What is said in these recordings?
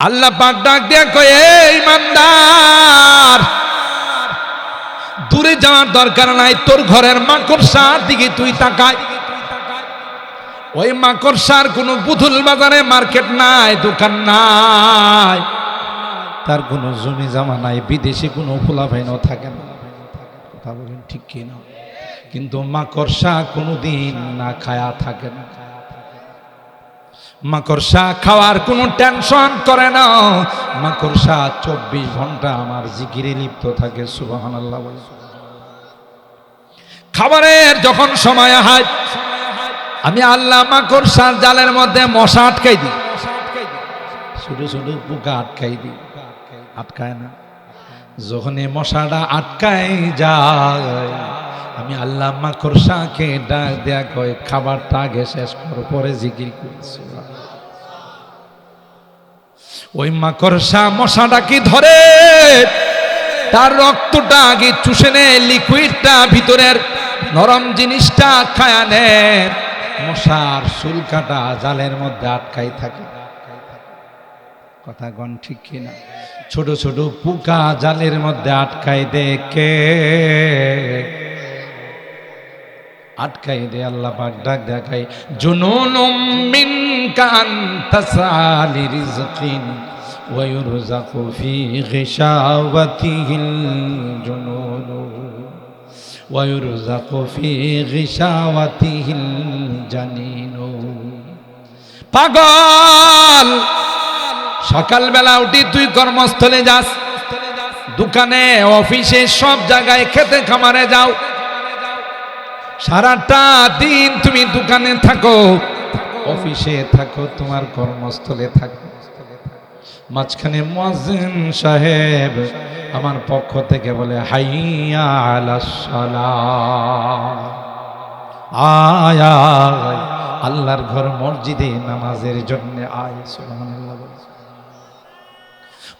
আল্লাহ পাক ডাক দিয়া কয়, এই ইমানদার, দূরে যাওয়ার দরকার নাই, তোর ঘরের মাকড়সার দিকে তুই তাকায়। ওই মাকড়সার কোনো পুতুল বাজারে মার্কেট নাই, দোকান নাই, তার কোনো জমি জমা নাই, বিদেশে কোনো ফুলাফাইনও থাকে না। কথা বলেন ঠিক কিনা? কিন্তু মাকড়সা কোনোদিন না খায়া থাকে না। মাকড়সা খাওয়ার কোনো টেনশন করে না। মাকড়সা 24 ঘন্টা আমার জিকিরে লিপ্ত থাকে। সুবহানাল্লাহ বলে। খাবারের যখন সময় হয়, আমি আল্লাহ মাকড়সার জালের মধ্যে মশা আটকাই দিই, শুধু শুধু পোকা আটকাই দিই, আটকায় না। যখন এই মশাটা আটকাই যায়, আমি আল্লাহ মাকড়সাকে ডাক দেয়া কয়, খাবারটা আগে শেষ করো, পরে জিকির করছি। ওই মাকড়সা মশাটা কি ধরে, তার রক্তটা আগে চুষে নেয়, লিকুইডটা ভিতরের নরম জিনিসটা খায়া নেয়। মশার চুলকাটা জালের মধ্যে আটকাই থাকে। কথা গণ ঠিক কিনা? ছোট ছোট পোকা জালের মধ্যে আটকাই দেখে, আটকাই দে। আল্লাহ পাক ডাক দেখাই, জুনুনুম মিনকা আনতাসালি রিজকিন ওয়া ইউরযাকু ফি গিশাওয়াতিহিল জুনুন ওয়া ইউরযাকু ফি গিশাওয়াতিহিল জানিন। পাগল, সকালবেলা উঠি তুই কর্মস্থলে যাস, দোকানে, অফিসে, সব জায়গায়, খেতে খামারে যাও, সারাটা দিন তুমি দোকানে থাকো, অফিসে থাকো, তোমার কর্মস্থলে থাকো। মাঝখানে মুয়াজ্জিন সাহেব আমার পক্ষ থেকে বলে, হাইয়া আলাস সালাহ, আয় আয়, আল্লাহর ঘর মসজিদে নামাজের জন্য আয়। সুবহানাল্লাহ।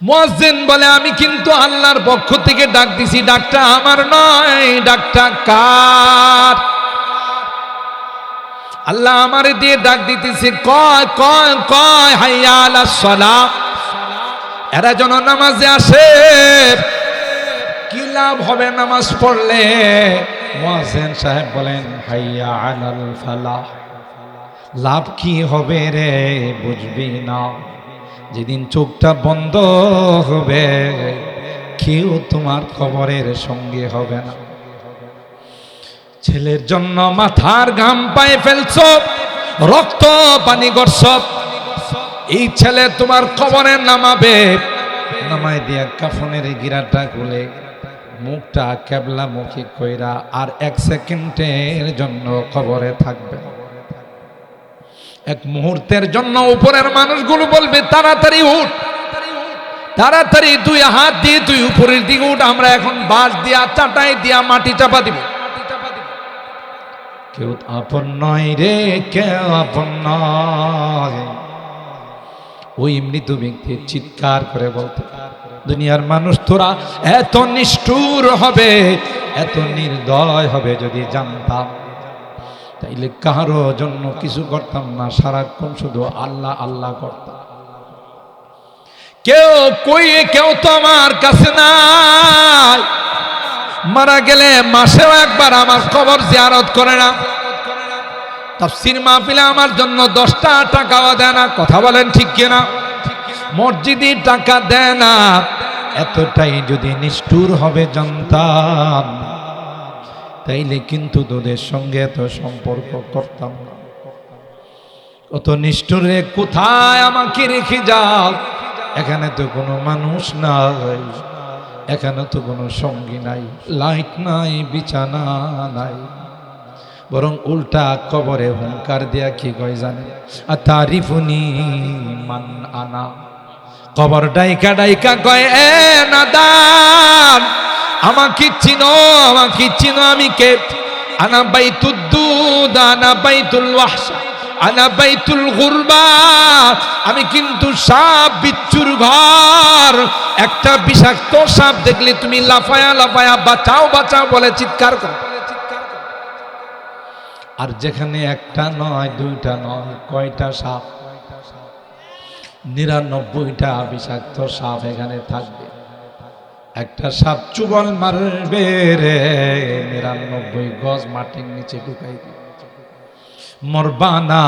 মুয়াজ্জিন বলে, আমি কিন্তু আল্লাহর পক্ষ থেকে ডাক দিছি, ডাকটা আমার নয়, ডাকটা কার? আল্লাহ আমারে দিয়ে ডাক দিতেছে, কয় কয় কয় হাইয়া আলাস সালাহ, এরা যেন নামাজে আসে। কি লাভ হবে নামাজ পড়লে? মুয়াজ্জিন সাহেব বলেন, হাইয়া আলাল ফালাহ। লাভ কি হবে রে, বুঝবি না। যেদিন চোখটা বন্ধ হবে, কেউ তোমার খবরের সঙ্গে হবে না। ছেলের জন্য মাথার ঘাম পায়ে ফেলছ, রক্ত পানি করছ, এই ছেলে তোমার কবরে নামাবে, নামাই দিয়া কাফনের গিরাটা খুলে মুখটা কেবলা মুখী কইরা আর 1 সেকেন্ডের জন্য কবরে থাকবে। এক মুহূর্তের জন্য উপরের মানুষগুলো বলবে, তাড়াতাড়ি উঠ, তাড়াতাড়ি 2 হাত দিয়ে তুই উপরের দিকে উঠ, আমরা এখন বাঁশ দিয়া, চাটাই দিয়া মাটি চাপা দিব। কেউ আপন নয় রে, কেউ আপন নয়। ওই মৃত ব্যক্তি চিৎকার করে বলতে, দুনিয়ার মানুষ তোরা এত নিষ্ঠুর হবে, এত নির্দয় হবে, যদি জানতাম তাইলে কারো জন্য কিছু করতাম না, সারাক্ষণ শুধু আল্লাহ আল্লাহ করতাম। কেউ কই, কেউ তো আমার কাছে নাই, মারা গেলে মাসেও একবার আমার কবর জিয়ারত করে না, তাফসীর মাহফিলে আমার জন্য 10টা টাকাও দেয় না। কথা বলেন ঠিক কিনা? মসজিদে টাকা দেয় না। এতটাই যদি নিষ্ঠুর হবে জানতাম, তাইলে কিন্তু তোদের সঙ্গে এত সম্পর্ক করতাম না। কত নিষ্ঠুরে, কোথায় আমাকে রেখে যাও? এখানে তো কোনো মানুষ নাই, এখানে তো কোনো সঙ্গী নাই, লাইট নাই, বিছানা নাই, বরং উল্টা কবরে হুঙ্কার দেয়া কি কয় জানে, আতারিফুনি মান আনা। কবর ডাইকা ডাইকা কয়, এ নাদান, আমাকে চিনো, আমাকে চিনো, আমি কে? আনা বাইতুদ দুদ, আনা বাইতুল ওয়াহশা, আনা বাইতুল গুরবা। আমি কিন্তু সাপ বিচ্ছুর ঘর। একটা বিষাক্ত সাপ দেখলে তুমি লাফায়া লাফায়া বাঁচাও বাঁচাও বলে চিৎকার করো। আর যেখানে একটা নয়, 2টা নয়, কয়টা সাপ? 99টা বিষাক্ত সাপ এখানে থাকবে, একটা সাপ চুবল মারবে রে, 99 গজ মাটির নিচে ঢুকাই দিবে। মরবানা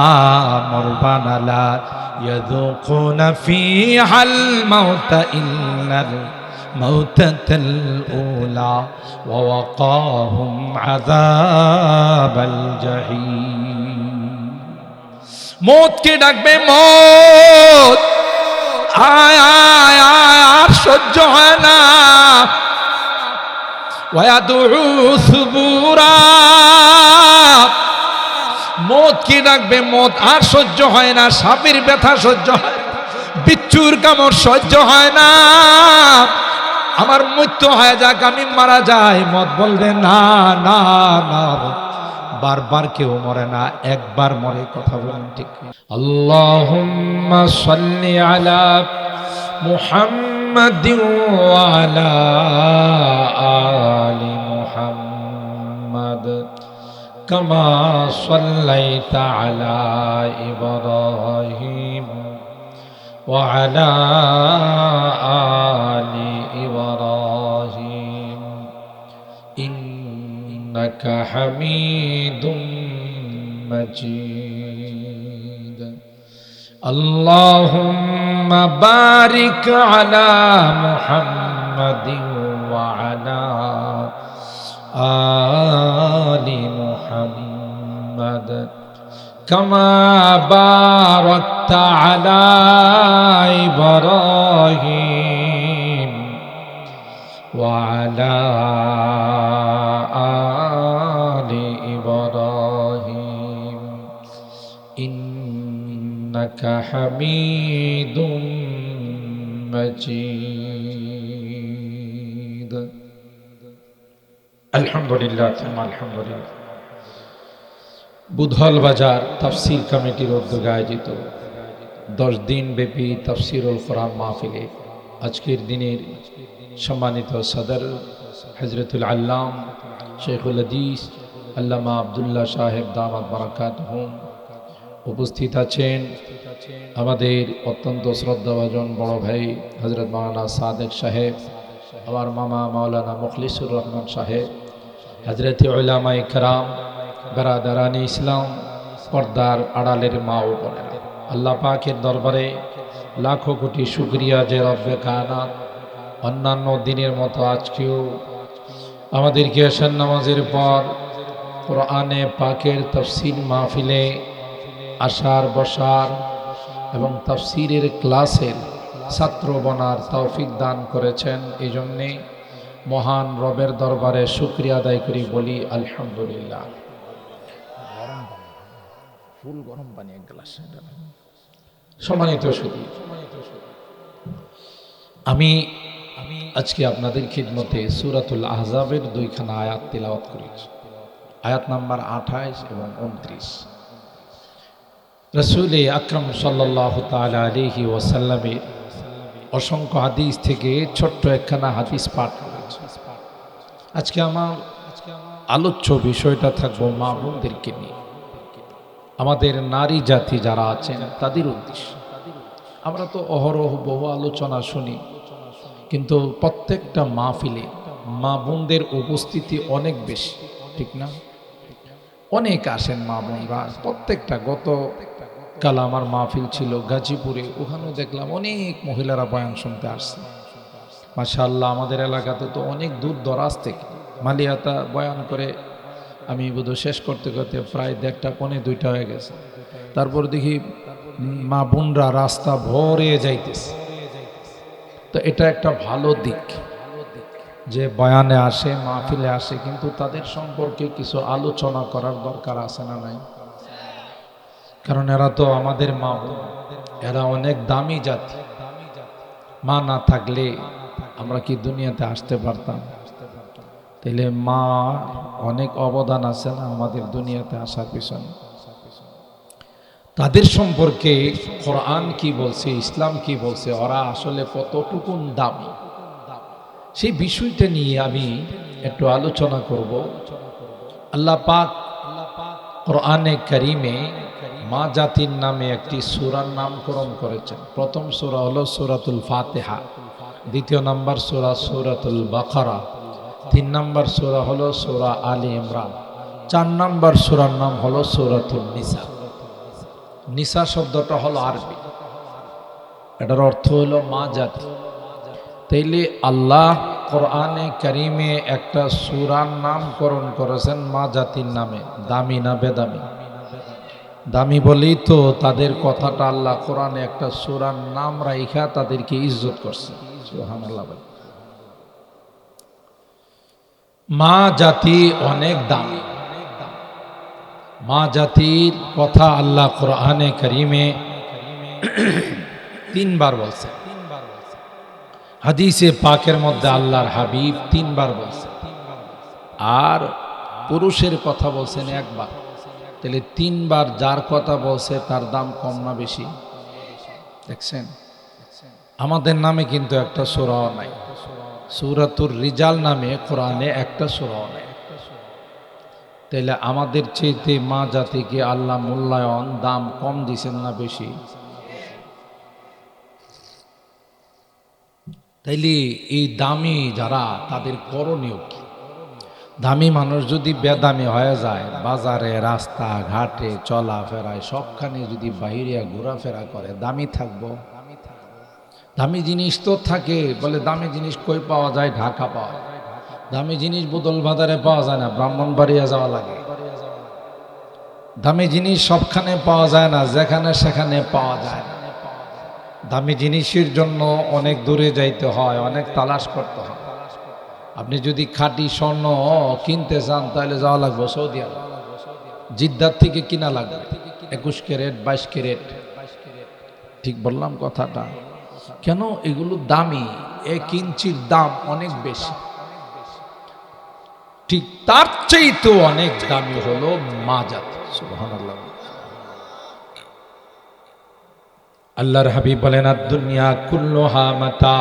মরবানা লা ইয়াযুকুনা ফিহাল মাউতা ইল্লাল মাউতাতাল উলা ওয়া ওয়াকাহুম আযাবাল জাহিম। মৌতকে ডাকবে, মৌত আয় আয় আয়, আর সহ্য হয় না। ওয়ায়াদউ সুবুরা, মৌত কি ডাকবে, মৌত আর সহ্য হয় না। সাপের ব্যথা সহ্য হয়, বিচ্ছুর কামড় সহ্য হয় না। আমার মৃত্যু হয়ে যাক, আমি মারা যাই। মৌত বলবে না না না, বারবার কেউ মরে না, একবার মরে। কথা বলেন ঠিক? আল্লাহুম্মা সাল্লি আলা মুহাম্মাদিন ওয়া আলা আলি মুহাম্মাদ কামা সাল্লাইতা আলা ইব্রাহিম ওয়া আলা আলি ইব্রাহিম ইন্নাকা হামিদুম মাজিদ। আল্লাহুম্মা বারিক আলা মুহাম্মাদিন ওয়া আলা আলি মুহাম্মাদ কামা বারাকতা আলা ইব্রাহিম ওয়া আলা আলি ইব্রাহিম ইন্নাকা হামিদুম মাজিদ। আলহামদুলিল্লাহ, আলহামদুলিল্লাহ। বুধল বাজার তাফসীর কমিটির উদ্যোগে আয়োজিত 10 দিন ব্যাপী তাফসীরুল কোরআন মাহফিলে আজকের দিনের সম্মানিত সদর হযরতুল আল্লাম শেখুল হাদিস আল্লামা আব্দুল্লাহ সাহেব দামাত বারাকাতুহুম উপস্থিত আছেন। আমাদের অত্যন্ত শ্রদ্ধাভাজন বড় ভাই হযরত মাওলানা সাদেক সাহেব, আমার মামা মাওলানা মুখলিসুর রহমান সাহেব, হযরত উলামা ইকরাম, বেরাদারানি ইসলাম, পর্দার আড়ালের মা ও বোনেরা, আল্লাহ পাকের দরবারে লাখো কোটি শুকরিয়া যে রব্বে কায়নাত অন্যান্য দিনের মতো আজকেও আমাদেরকে আশার নামাজের পর কোরআনে পাকের তাফসীর মাহফিলে আসার, বসার এবং তাফসীরের ক্লাসের ছাত্র বনার তৌফিক দান করেছেন। এই জন্যে মহান রবের দরবারে শুকরিয়া আদায় করি, বলি আলহামদুলিল্লাহ। ফুল গরম পানি এক গ্লাস। সম্মানিত সুধী, আমি আজকে আপনাদের খিদমতে সূরাতুল আহজাবের 2খানা আয়াত তিলাওয়াত করেছি, আয়াত নাম্বার 28 এবং 29। রাসূল আকরাম সাল্লাল্লাহু তাআলা আলাইহি ওয়াসাল্লামের অসংখ্য হাদিস থেকে ছোট্ট একখানা হাদিস পাঠ করেছি। আজকে আমার আলোচ্য বিষয়টা থাকবো মা বোনদেরকে নিয়ে, আমাদের নারী জাতি যারা আছেন তাদের উদ্দেশ্যে। আমরা তো অহরহ বহু আলোচনা শুনি, কিন্তু প্রত্যেকটা মাহফিলে মা বোনদের উপস্থিতি অনেক বেশি, ঠিক না? অনেক আসেন মা বোনরা প্রত্যেকটা। গত কাল আমার মাহফিল ছিল গাজীপুরে, ওখানেও দেখলাম অনেক মহিলারা বয়ান শুনতে আসছে। মাশাআল্লাহ, আমাদের এলাকাতে তো অনেক দূর দরাজ থেকে মালিয়াতা বয়ান করে আমি বোধহয় শেষ করতে করতে প্রায় 1টা পৌনে 2টা হয়ে গেছে। তারপর দেখি মা বোনরা রাস্তা ভরে যাইতেছে। তো এটা একটা ভালো দিক যে বয়ানে আসে, মাহফিলে আসে, কিন্তু তাদের সম্পর্কে কিছু আলোচনা করার দরকার আছে না নাই? কারণ এরা তো আমাদের মা বোন, এরা অনেক দামি জাতি। মা না থাকলে আমরা কি দুনিয়াতে আসতে পারতাম? তাইলে মা অনেক অবদান আছে না আমাদের দুনিয়াতে আসার পিছনে। তাদের সম্পর্কে কোরআন কি বলছে, ইসলাম কি বলছে, ওরা আসলে কতটুকু দামি, সেই বিষয়টা নিয়ে আমি একটু আলোচনা করব। আল্লাহ পাক কোরআনে কারিমে মা জাতির নামে একটি সূরার নামকরণ করেছেন। প্রথম সূরা হলো সূরাতুল ফাতিহা, দ্বিতীয় নম্বর সূরা সূরাতুল বাকারা, 3 নম্বর সূরা হলো সূরা আলী ইমরান, 4 নম্বর সূরার নাম হলো সূরাতুন নিসা। নিসা শব্দটা হলো আরবি, এটার অর্থ হলো মা জাতি। তাইলে আল্লাহ কোরআনে কারিমে একটা সূরার নামকরণ করেছেন মা জাতির নামে। দামি না বেদামি? দামি বলেই তো তাদের কথাটা আল্লাহ কোরআনে একটা সূরার নাম রাইখা তাদেরকে ইজ্জত করছে। সুবহানাল্লাহ। মা জাতি অনেক দামি। মা জাতির কথা আল্লাহ কোরআনে কারিমে 3 বার বলছে। হাদিসে পাকের মধ্যে আল্লাহর হাবিব 3 বার বলছে, আর পুরুষের কথা বলছেন 1 বার। তাহলে 3 বার যার কথা বলছে তার দাম কম না বেশি? দেখছেন, আমাদের নামে কিন্তু একটা সূরাও নাই। সূরাতুর রিজাল নামে কোরআনে একটা সূরাও নাই। তাহলে আমাদের চেয়ে মা জাতিকে আল্লাহ মূল্যায়ন দাম কম দিছেন না বেশি? তাইলে এই দামি যারা, তাদের করণীয় কি? দামি মানুষ যদি বেদামি হয়ে যায়, বাজারে রাস্তা ঘাটে চলাফেরায় সবখানে যদি বাহিরিয়া ঘোরাফেরা করে, দামি থাকবো? দামি জিনিস তো থাকে, বলে দামি জিনিস কই পাওয়া যায়? ঢাকা পাওয়া যায়। দামি জিনিস বোতল বাজারে পাওয়া যায় না, ব্রাহ্মণবাড়িয়া যাওয়া লাগে। দামি জিনিস সবখানে পাওয়া যায় না, যেখানে সেখানে পাওয়া যায় না। দামি জিনিসের জন্য অনেক দূরে যাইতে হয়, অনেক তালাশ করতে হয়। আপনি যদি খাঁটি স্বর্ণ কিনতে চান তাহলে যাওয়া লাগবে সৌদি আরব, জিদ্দার থেকে কিনা লাগবে 21 ক্যারেট 22 ক্যারেট। ঠিক বললাম কথাটা? কেন? এগুলো দামি, 1 ইঞ্চির দাম অনেক বেশি। ঠিক তার চাইতে অনেক দামি হলো মা জাতি। সুবহানাল্লাহ। আল্লাহর হাবিব বলেন, আদ-দুনিয়া কুল্লুহা মাতা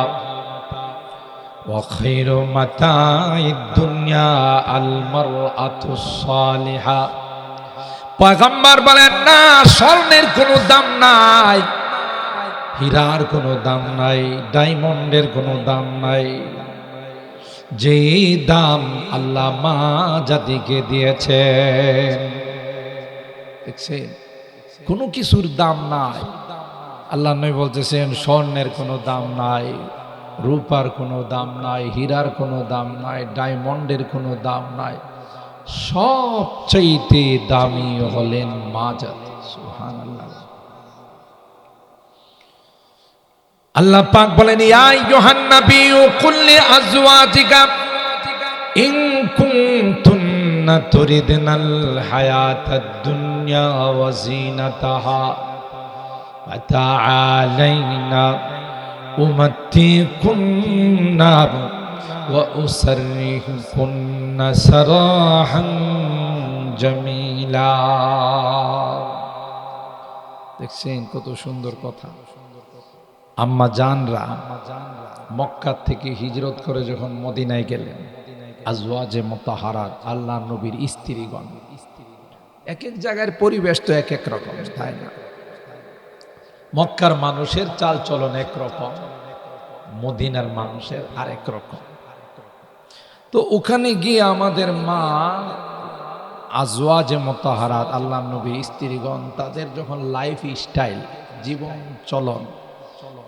ওয়া খায়রু মাতা'id দুনিয়া আল মারআতুস সালিহা। পয়গম্বর বলেন, না, স্বর্ণের কোনো দাম নাই, হীরার কোনো দাম নাই, ডায়মন্ডের কোনো দাম নাই। যে দাম আল্লাহ মা জাতিকে দিয়েছেন, দেখছেন, কোনো কিছুর দাম নাই। আল্লাহ নবী বলতেছেন, স্বর্ণের কোনো দাম নাই, রূপার কোনো দাম নাই, হীরার কোনো দাম নাই, ডায়মন্ডের কোনো দাম নাই। সবচাইতে দামি হলেন মা জাতি। সুবহানাল্লাহ। আল্লাহ পাক বলেন, ইয়া আইয়ুহান নাবিয়্যু কুল লিআজওয়াজিকা ইন কুনতুন্না তুরিদনাল হায়াতাদ দুনিয়া ওয়া যিনাতাহা ফাতাআলাইনা উমাত্তিকুন্না ওয়া উসাররিহুকুন্না সারাহান জামিলা। দেখছেন কত সুন্দর কথা। আম্মা জানরা মক্কা থেকে হিজরত করে যখন মদিনায় গেলেন, আজওয়াজে মুতাহারাত, আল্লাহ নবীর স্ত্রীগণ, এক এক জায়গার পরিবেশ তো এক এক রকম, তাই না? মক্কার মানুষের চাল চলন একরকম, মদিনার মানুষের আরেক রকম। তো ওখানে গিয়ে আমাদের মা আজওয়াজে মুতাহারাত, আল্লাহ নবীর স্ত্রীগণ, তাদের যখন লাইফ স্টাইল, জীবন চলন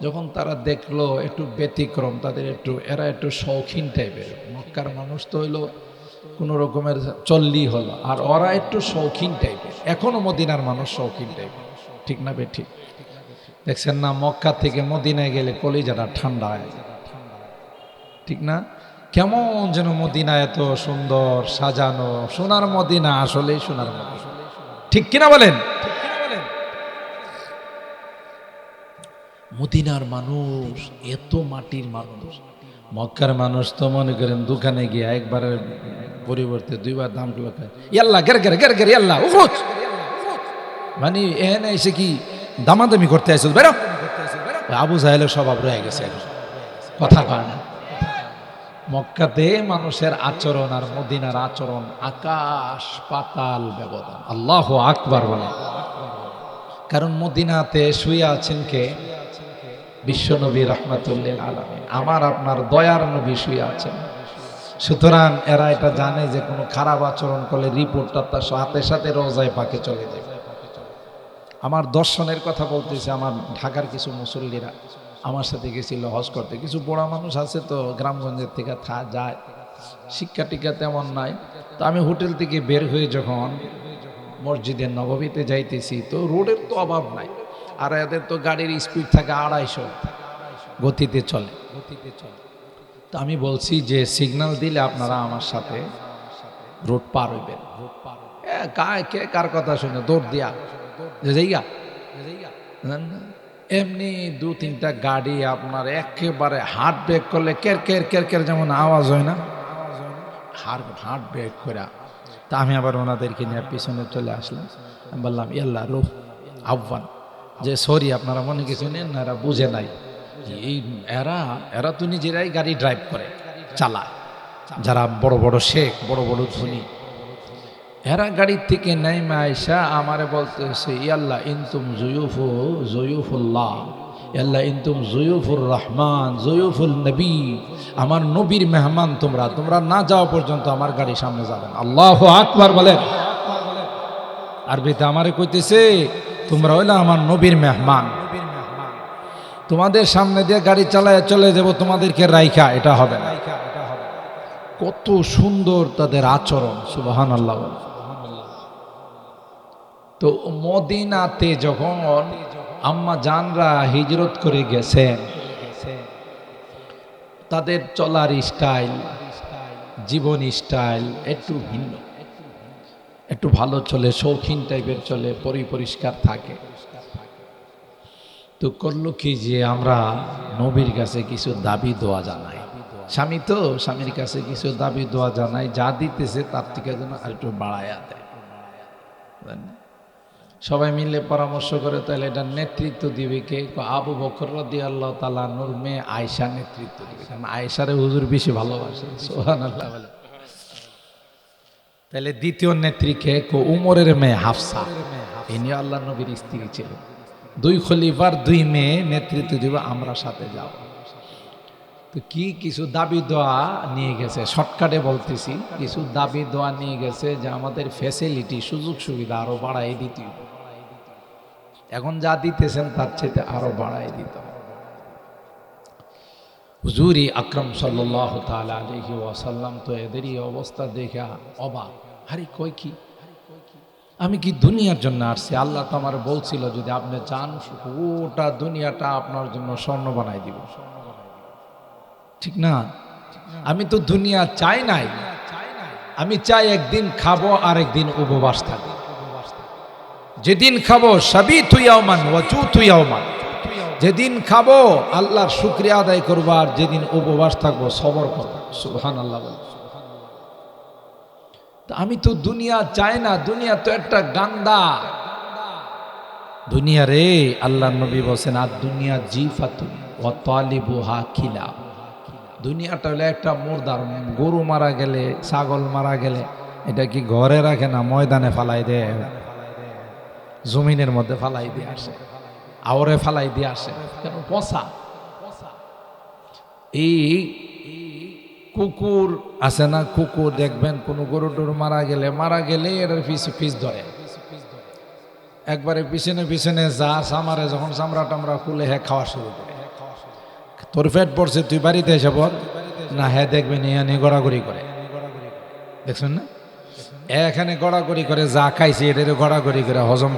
যখন তারা দেখলো একটু ব্যতিক্রম, তাদের এরা একটু শৌখিন টাইপের। মক্কার মানুষ তো হইলো কোনো রকমের চল্লি হলো, আর ওরা একটু শৌখিন টাইপের। এখনো মদিনার মানুষ শৌখিন টাইপের, ঠিক না বে? ঠিক দেখছেন না? মক্কা থেকে মদিনায় গেলে কলিজাটা ঠান্ডা হয়, ঠিক না? কেমন যেন মদিনা এত সুন্দর সাজানো, সোনার মদিনা, আসলেই সোনার মদিনা, ঠিক কিনা বলেন? মদিনার মানুষ এত মাটির মানুষ। মক্কার মানুষ তো মনে করেন দোকানে গিয়ে একবারের পরিবর্তে 2 বার দাম গুলো খায়, ইয়াল্লা গের গের গের গের ইয়াল্লা উখরুজ, মানে এখানে এসে কি দামাদামি করতে আসছো? বেরো। আবু জাহেলের স্বভাব রয়ে গেছে, কথা কয় না। মক্কাতে মানুষের আচরণ আর মদিনার আচরণ আকাশ পাতাল ব্যবধান। আল্লাহু আকবার বলে। কারণ মদিনাতে শুয়ে আছেন কে? বিশ্বনবী রাহমাতুল্লিল আলামিন, আমার আপনার দয়ার নবী শুয়ে আছেন। সুতরাং এরা এটা জানে যে কোনো খারাপ আচরণ করলে রিপোর্টটা তার সাথে সাথে রওজায়ে পাকে চলে যাবে। আমার দর্শনের কথা বলতেছে, আমার ঢাকার কিছু মুসল্লিরা আমার সাথে গেছিল হজ করতে। কিছু বড় মানুষ আছে তো গ্রামগঞ্জের থেকে যায়, শিক্ষা টিক্ষা তেমন নাই। তো আমি হোটেল থেকে বের হয়ে যখন মসজিদের নববীতে যাইতেছি, তো রোডের তো অভাব নাই, আর এদের তো গাড়ির স্পিড থাকে 250 গতিতে চলে। তো আমি বলছি যে সিগন্যাল দিলে আপনারা আমার সাথে রোড পার হইবেন। কে কার কথা শুনে দৌড় দিয়া যাইগা, এমনি 2-3টা গাড়ি আপনার একেবারে হার্ট ব্রেক করলে কের কের কের কের যেমন আওয়াজ হয় না, হার্ট ব্রেক করে। তা আমি আবার ওনাদেরকে নিয়ে পিছনে চলে আসলাম। আমি বললাম ইয়াল্লা রুফ আহ্বান, যে সরি আপনারা মনে কিছু নেন না, এরা বুঝে নাই। এই এরা তো নিজেরাই গাড়ি ড্রাইভ করে চালায়, যারা বড় বড় শেখ, বড় বড় ধনী, এরা গাড়ির থেকে নাইমা আয়সা আমারে বলতেছে ইয়াল্লাহ ইনতুম জয়ুফুল্লাহ, ইয়াল্লাহ ইনতুম জয়ুফুর রহমান জয়ুফুল নবী, আমার নবীর মেহমান তোমরা না যাওয়া পর্যন্ত আমার গাড়ি সামনে যাবেন। আল্লাহু আকবার বলেন। আরবিতে আমারে কইতেছে তোমরা হইলা আমার নবীর মেহমান, তোমাদের সামনে দিয়ে গাড়ি চালায় চলে যাব, তোমাদেরকে রাইখা এটা হবে না। কত সুন্দর তাদের আচরণ, সুবহানাল্লাহ। তো মদিনাতে যখন আম্মা জানরা হিজরত করে গেছেন, তাদের চলার স্টাইল, জীবন স্টাইল একটু ভিন্ন, একটু ভালো চলে, শৌখিন টাইপের চলে, পরিষ্কার থাকে। তো করলো কি যে আমরা নবীর কাছে কিছু দাবি দোয়া জানাই। স্বামী তো স্বামীর কাছে কিছু দাবি দোয়া জানাই, যা দিতেছে তার থেকে যেন আর একটু বাড়াইয়া দেয়। সবাই মিলে পরামর্শ করে, তাহলে এটা নেতৃত্ব দিবে কে? আবু বকর রাদিয়াল্লাহু তাআলা নূর মেয়ে আয়েশা নেতৃত্ব দিবে, কারণ আয়েশারে হুজুর বেশি ভালোবাসে। সুবহানাল্লাহ বলে। তাহলে দ্বিতীয় নেত্রী কে? উমরের মেয়ে হাফসা, ইনি আল্লাহ নবীর স্ত্রী ছিলেন। 2 খলিফার 2 মেয়ে নেতৃত্ব দিবে, আমরা সাথে যাও। তো কি কিছু দাবি দোয়া নিয়ে গেছে, শর্টকাটে বলতেছি, কিছু দাবি দোয়া নিয়ে গেছে যে আমাদের ফ্যাসিলিটি, সুযোগ সুবিধা আরো বাড়াই দিতে, এখন যা দিতেছেন তার চেয়ে আরো বাড়াই দিত। হুজুরি আকরাম সাল্লাল্লাহু তাআলা আলাইহি ওয়াসাল্লাম তো এদেরই অবস্থা দেখা অবাক। আরে কই কি, আমি কি দুনিয়ার জন্য আসছি? আল্লাহ তো আমার বলছিল যদি আপনি চান ওটা দুনিয়াটা আপনার জন্য স্বর্ণ বানাই দিব, ঠিক না? আমি তো দুনিয়া চাই নাই, আমি চাই একদিন খাবো আর একদিন উপবাস থাকবো। যেদিন খাবো সাবিতু ইয়াওমান ওয়াজুতু ইয়াওমান, যেদিন খাবো আল্লাহর শুকরিয়া আদায় করবো, আর যেদিন উপবাস থাকবো সবর করবো। সুবহানাল্লাহ বলে। আমি তো দুনিয়া চাই না, দুনিয়া তো একটা গান্দা দুনিয়া রে। আল্লাহ নবী বলেন আর দুনিয়া জিফাতুন ওয়া তালিবুহা খিলা, দুনিয়াটা হলো একটা মুর্দার। গরু মারা গেলে, ছাগল মারা গেলে এটা কি ঘরে রাখে না, ময়দানে ফালাই দেয়, জমিনের মধ্যে ফালাই দিয়ে আসে, আওরে ফালাই দিয়ে আসে, কেন? পচা। এই কুকুর আছে না, কুকুর দেখবেন কোন গরু টরু মারা গেলে এর পিছ ধরে, একবারে পিছনে যা সামারে, যখন চামড়া টামড়া খুলে হ্যাঁ খাওয়া শুরু করে। তোর পেট পড়ছে, তুই বাড়িতে এসে পর না, হ্যাঁ দেখবেন এখানে গড়াগড়ি করে, দেখছেন না? এখানে গড়াগড়ি করে, যা খাইছে এটার গড়াগড়ি করে হজম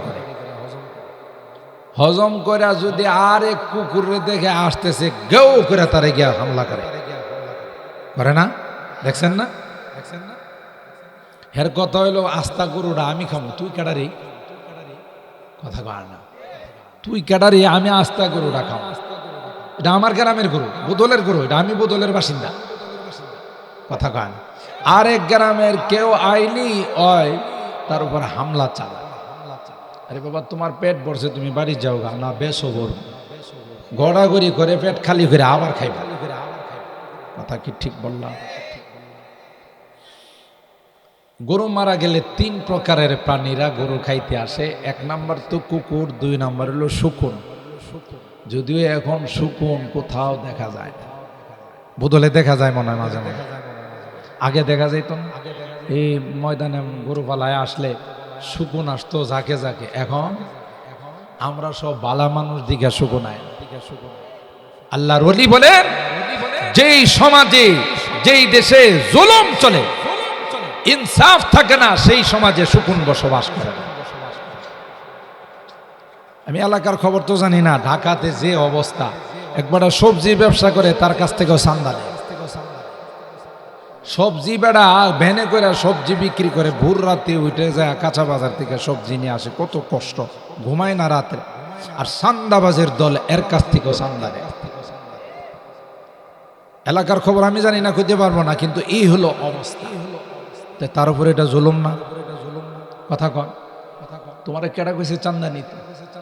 করে যদি আর এক কুকুরে দেখে আসতেছে, গেউ করে তারে গিয়া হামলা করে না, দেখছেন না? এর কথা হইলো আস্তা গরুটা আমি খাবো, তুই কেডারি? কথা কয় না, তুই কেডারি? আমি আস্তা গরুটা খাবো, এটা আমার গ্রামের গরু, বোদলের গরু, এটা আমি বোদলের বাসিন্দা। কথা কয় না। আরেক গ্রামের কেউ আইলি ওই তার উপর হামলা চালায়। আরে বাবা তোমার পেট ভরছে, তুমি বাড়ি যাও গা। না, বেশ ওর গড়াগড়ি করে পেট খালি করে আবার খাইবা। কথা কি ঠিক বললাম? গরু মারা গেলে 3 প্রকারের প্রাণীরা গরু খাইতে আসে। 1 নাম্বার তো কুকুর, 2 নাম্বার হলো শকুন। যদিও এখন শকুন কোথাও দেখা যায় না, বদলে দেখা যায় মনে হয় মাঝে মাঝে, আগে দেখা যাইত না। এই ময়দানে গরু পালায় আসলে শকুন আসতো ঝাঁকে ঝাঁকে। এখন আমরা সব বালা মানুষ দিকে শকুন আয়। আল্লাহর ওলি বলেন, যেই সমাজে যেই দেশে জুলুম চলে, ইনসাফ থাকে না, সেই সমাজে শকুন বসবাস করে না। আমি এলাকার খবর তো জানি না, ঢাকাতে যে অবস্থা, একবার সবজি ব্যবসা করে তার কাছ থেকেও চান্দা নেয়। সবজি বেড়া ভ্যানে করে সবজি বিক্রি করে, ভোর রাতে উঠে যায় কাঁচা বাজার থেকে সবজি নিয়ে আসে, কত কষ্ট, ঘুমায় না রাতে। আর চান্দাবাজের দল এর কাছ থেকেও চান্দা নেয়। এলাকার খবর আমি জানি না, খুঁজতে পারবো না, কিন্তু এই হলো অবস্থা। তার উপরে এটা জুলুম না? কথা কন, তোমার কেডা কইছে চান্দা নিতে?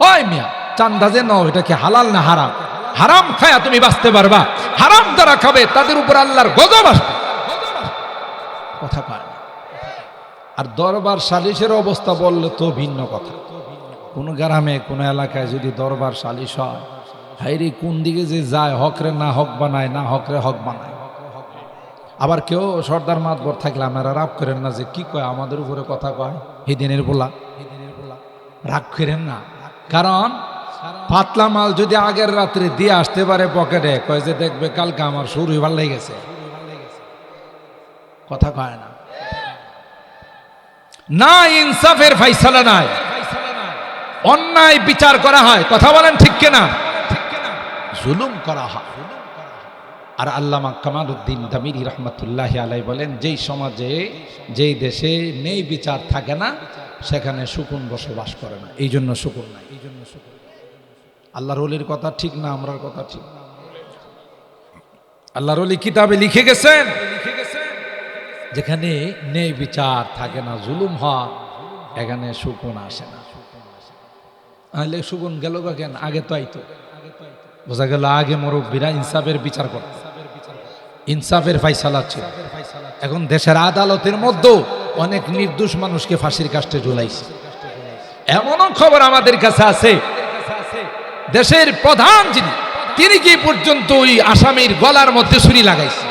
ওই মিয়া, চান্দা যে নাও, এটা কি হালাল না হারাম? হারাম খায়া তুমি বাঁচতে পারবা, হারাম যারা খাবে তাদের উপর আল্লাহর গজব আসবে। কথা কয় না। আর দরবার সালিশের অবস্থা বললে তো ভিন্ন কথা। কোন গ্রামে কোন এলাকায় যদি দরবার সালিশ হয়, হাইরে কোন দিকে যে যায়, হকরে না হক বানায়, না হকরে হক বানায়। আবার কেউ সর্দার মাতবর থাকলে আমরা রাগ করেন না, যে কি কয় আমাদের উপরে কথা কয়, হিদিনের বলা, রাগ করেন না। কারণ পাতলা মাল যদি আগের রাত্রে দিয়ে আসতে পারে পকেটে, কয় যে দেখবে কালকে আমার শুরু ভাল লেগে গেছে। কথা কয় না। না, ইনসাফের ফাইসালা নাই, অন্যায় বিচার করা হয়। কথা বলেন ঠিক কিনা? জুলুম করা হয়। আর আল্লামা কামালউদ্দিন দামিরি রহমতুল্লাহি আলাইহি বলেন, যেই সমাজে যেই দেশে নেই বিচার থাকে না, সেখানে শকুন বসবাস করে না। এই জন্য শকুন নাই। আল্লাহর ওলির কথা ঠিক না, আমরার কথা ঠিক? আল্লাহর ওলি কিতাবে লিখে গেছেন, যেখানে নেই বিচার থাকে না, জুলুম হয়, এখানে শকুন আসে না। আহলে শকুন গেল কেন? আগে তো আইতো। বোঝা গেল আগে মুরব্বীরা ইনসাফের বিচার করত, ইনসাফের ফাইসালা ছিল। এখন দেশের আদালতের মধ্যে অনেক নির্দোষ মানুষকে ফাঁসির কাস্টে ঝুলাইছে। এমনও খবর আমাদের কাছে আছে, দেশের প্রধান যিনি, তিনি কি পর্যন্ত ওই আসামির গলার মধ্যে ছুরি লাগাইছে।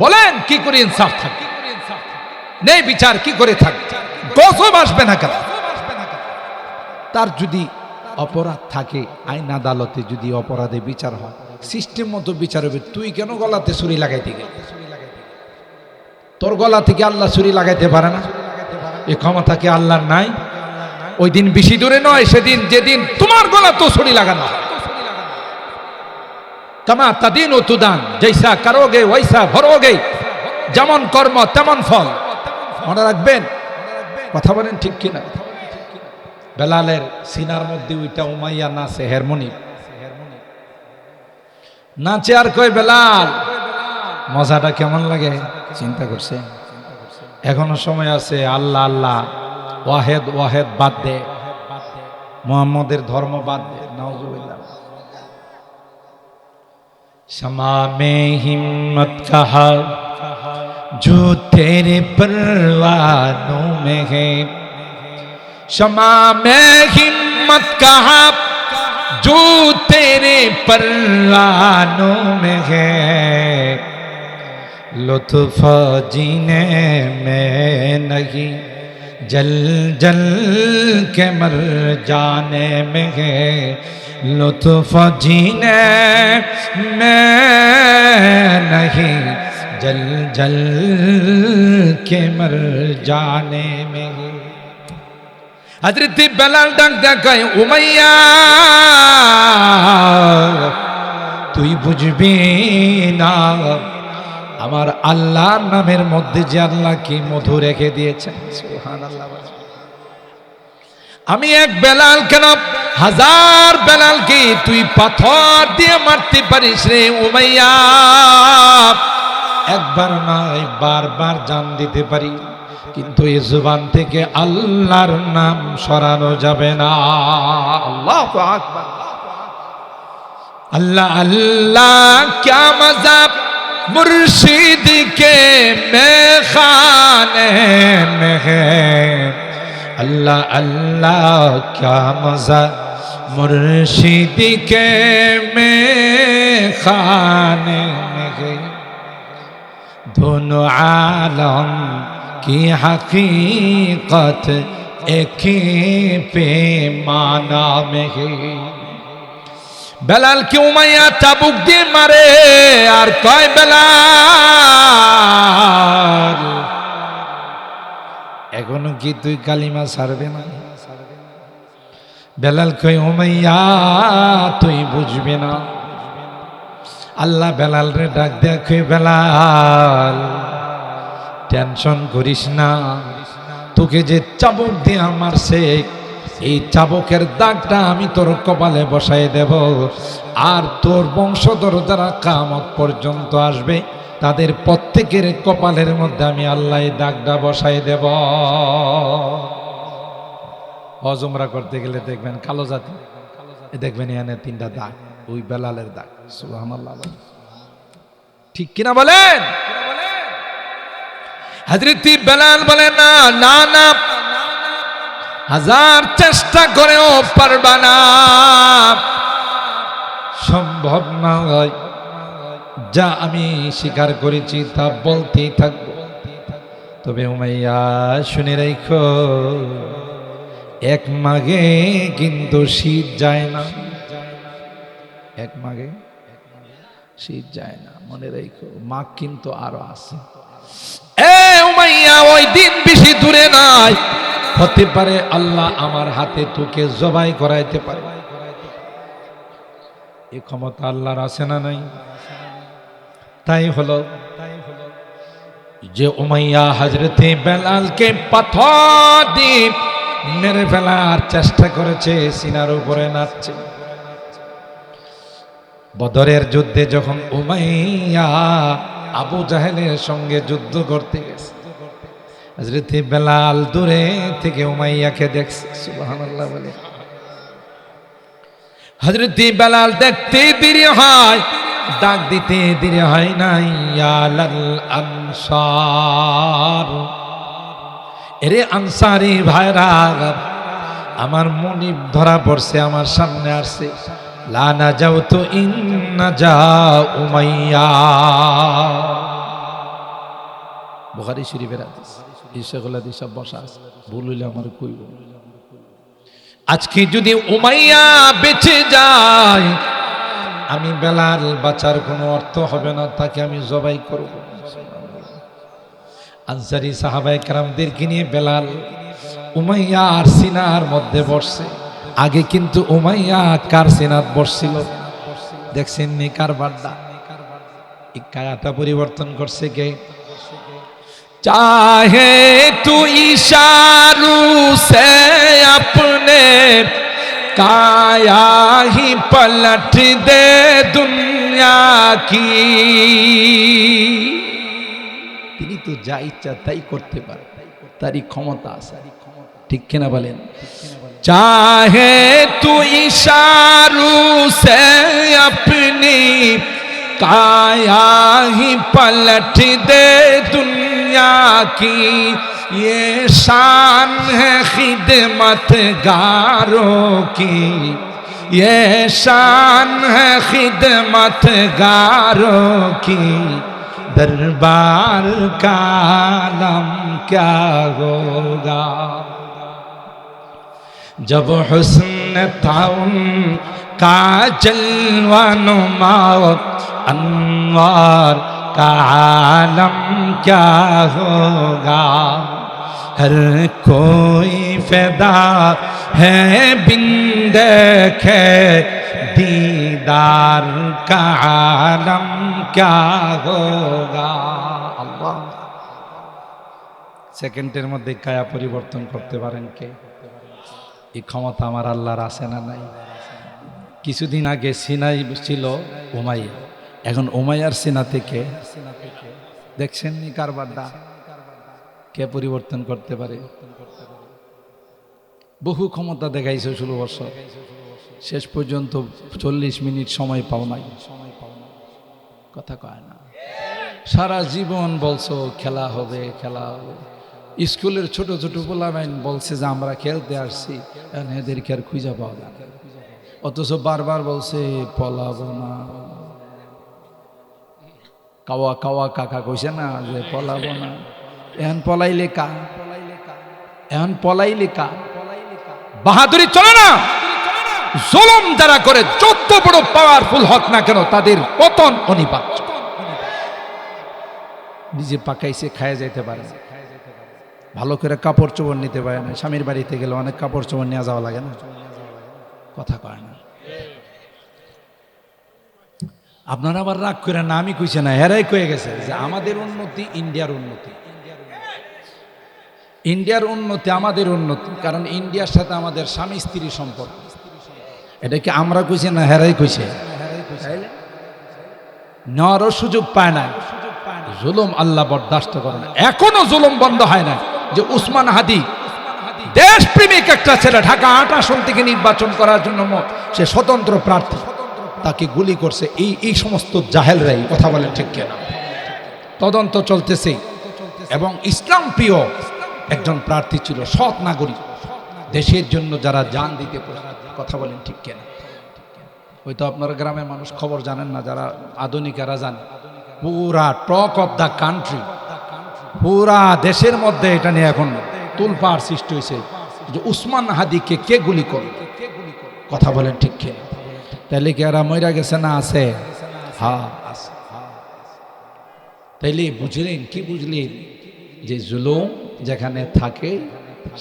বলেন কি করে ইনসাফ থাকে? নেই বিচার কি করে থাকে? গজব আসবে না কেন? তার যদি অপরাধ থাকে, আইন আদালতে যদি অপরাধে বিচার হয়, সিস্টেম মতো বিচার হবে। তুই কেন গলাতে ছুরি লাগাইতে গেল? তোর গলা থেকে আল্লাহ ছুরি লাগাইতে পারে না? এই ক্ষমতা কি আল্লাহর নাই? ওই দিন বেশি দূরে নয়, সেদিন যেদিন তোমার গলা তো ছুরি লাগানো হয়। কামা তাদিন ও তুদান, জৈসা করোগে ওইসা ভরোগে, যেমন কর্ম তেমন ফল। মনে রাখবেন, কথা বলেন ঠিক কিনা? বেলালের সিনার মধ্যে ওইটা উমাইয়া নাচে, হারমোনি নাচে, আর কই বেলাল মজাটা কেমন লাগে চিন্তা করছে? এখনো সময় আছে। আল্লাহ আল্লাহ ওয়াহেদ ওয়াহেদ বাদ দে, মুহাম্মদের ধর্ম বাদ দে। নাউজুবিল্লাহ। शमा में हिम्मत कहा जो तेरे परवानों में है, शमा में हिम्मत कहा जो तेरे परवानों में है, लुत्फ जीने में नहीं जल जल के मर जाने में है, लुत्फ जीने में नहीं जल जल के मर जाने में है। हजरत बेलाल डाक देखाय, उमैया তুই বুঝবি না আমার আল্লাহর নামের মধ্যে যে আল্লাহ কি মধু রেখে দিয়েছেন। সুবহানাল্লাহ। আমি এক বেলাল কেন হাজার বেলালকে তুই পাথর দিয়ে মারতে পারিস রে উমাইয়া? একবার নয় বারবার জান দিতে পারি, কিন্তু এই জবান থেকে আল্লাহর নাম সরানো যাবে না। আল্লাহু আকবার। अल्लाह अल्लाह क्या मजा मुर्शिद के मैं खाने में है अल्लाह अल्लाह क्या मजा मुर्शिद के मैं खाने में है दोनों आलम की हकीकत एक ही पैमाना में है বেলাল কি উমাইয়া চাবুক দিয়ে মারে আর কয় বেলাল এখনো কি তুই কালিমা ছাড়বে না বেলাল কয় উমাইয়া তুই বুঝবে না আল্লাহ বেলাল রে ডাক দেয়া কয় বেলাল টেনশন করিস না তোকে যে চাবুক দিয়ে মারছে এই চাবুকের দাগটা আমি তোর কপালে বসাই দেব আর তোর বংশধর যারা কিয়ামত পর্যন্ত আসবে তাদের প্রত্যেকের কপালের মধ্যে আমি আল্লাহ এই দাগটা বসাই দেব হজ উমরা করতে গেলে দেখবেন কালো জাতি দেখবেন এখানে তিনটা দাগ ওই বেলালের দাগ সুবহানাল্লাহ ঠিক কিনা বলেন হযরত বেলাল বলেন না না না হাজার চেষ্টা করেও পারবা না সম্ভব নয় যা আমি স্বীকার করেছি তা বলতেই থাকবো তবে উমাইয়া শুনে রাখো এক মাঘে কিন্তু শীত যায় না এক মাঘে শীত যায় না মনে রাখো মাঘ কিন্তু আরো আছে এ উমাইয়া ওই দিন বেশি দূরে নাই হতে পারে আল্লাহ আমার হাতে তোকে জবাই করাইতে পারে এই ক্ষমতা আল্লাহর আছে না নাই তাই হলো যে উমাইয়া হযরতে বেলালকে পাথর দিয়ে মেরে ফেলার চেষ্টা করেছে সিনার উপরে নাচছে বদরের যুদ্ধে যখন উমাইয়া আবু জাহেলের সঙ্গে যুদ্ধ করতে গেছে হযরত বেলাল দূরে থেকে উমাইয়াকে দেখছে সুবহানাল্লাহ বলে হযরত বেলাল দেখতে দেরি হয় ডাক দিতে দেরি হয় না ইয়া লাল আনসার এরে আনসারি ভাইরা আমার মনিব ধরা পড়ছে আমার সামনে আসছে লা নাজাউতু ইন্না জা উমাইয়া বুখারী শরীফের হাদিস ইশাগুলা দিশা বসা আছে ভুল হইলে আমার কইব আজকে যদি উমাইয়া বেঁচে যায় আমি বেলাল বাঁচার কোনো অর্থ হবে না তাকে আমি জবাই করব আনসারী সাহাবায়ে কেরামদেরকে নিয়ে বেলাল উমাইয়া আর সিনার মধ্যে বসছে আগে কিন্তু উমাইয়া কার সিনাত বসছিল দেখছেন নি কারবারটা এই কায়াটা পরিবর্তন করছে কে चाहे तू इशारों से अपने काया ही पलट दे दुनिया की তিনি তো যা ইচ্ছা তাই করতে পারে তারই ক্ষমতা আছে ঠিক কিনা বলেন चाहे तू इशारों से अपनी काया ही पलट दे दुनिया की ये शान है खिदमतगारों की ये शान है खिदमतगारों की दरबार का आलम क्या होगा जब हुस्न था उनका जलवा नुमा अनवार का आलम क्या होगा हर कोई फिदा है बिन देखे दीदार का आलम क्या होगा अल्लाह সেকেন্ডের মধ্যে কায়া পরিবর্তন করতে পারেন কে এই ক্ষমতা আমার আল্লাহর আছে না নাই কিছুদিন আগে সিনাই ছিল উমাইয়া এখন উমাইয়ার সিনা থেকে দেখছেন নি কারবারটা কে পরিবর্তন করতে পারে বহু ক্ষমতা দেখাইছে 16 বছর শেষ পর্যন্ত 40 মিনিট সময় পাও নাই কথা কয় না সারা জীবন বলছো খেলা হবে খেলা হবে, স্কুলের ছোট ছোট পোলাপাইন বলছে যে আমরা খেলতে আসছি, এদেরকে আর খুঁজে পাওয়া যায় না। অথচ বারবার বলছে পলাবো না। কাওয়া কাওয়া কাকা কইছে না যে পলাবো না। এখন পলাইলে কা, এখন পলাইলে কা? বাহাদুরি চলে না। জুলুম যারা করে যত বড় পাওয়ারফুল হোক না কেন তাদের পতন অনিবার্য। নিজে পাকাইছে খায় যাইতে পারে না, ভালো করে কাপড় চোপড় নিতে পারে না। স্বামীর বাড়িতে গেলে অনেক কাপড় চোপড় নিয়ে যাওয়া লাগে না, কথা কয় না। আপনারা আবার রাগ করে না, আমি কইছে না, হেরাই কয়ে গেছে যে আমাদের উন্নতি ইন্ডিয়ার উন্নতি, ইন্ডিয়ার উন্নতি আমাদের উন্নতি। কারণ ইন্ডিয়ার সাথে আমাদের স্বামী স্ত্রী সম্পর্ক। এটা কি আমরা কইছি না হেরাই কইছে? নেওয়ারও সুযোগ পায় না। জুলুম আল্লাহ বরদাস্ত করে না। এখনো জুলুম বন্ধ হয় না। যে উসমান হাদি দেশপ্রেমিক একটা ছেলে, ঢাকা ৮ আসন থেকে নির্বাচন করার জন্য সে স্বতন্ত্র প্রার্থী, তাকে গুলি করছে এই সমস্ত জাহেলরাই, কথা বলেন ঠিক কিনা? তদন্ত চলতেছে। এবং ইসলাম প্রিয় একজন প্রার্থী ছিল, সৎ নাগরিক, দেশের জন্য যারা জান দিতে পারে, কথা বলেন ঠিক কিনা? হয়তো আপনার গ্রামের মানুষ খবর জানেন না, যারা আধুনিকেরা জানে। পুরা টক অফ দ্য কান্ট্রি, পুরা দেশের মধ্যে এটা নিয়ে এখন তুলপাড় সৃষ্টি হয়েছে যে উসমান হাদিকে কে গুলি করে, কথা বলেন ঠিক কিনা? তাইলে কি এরা মইরা গেছে না আছে? হ্যাঁ আছে। তাইলে বুঝলেন কি বুঝলেন? যে জুলুম যেখানে থাকে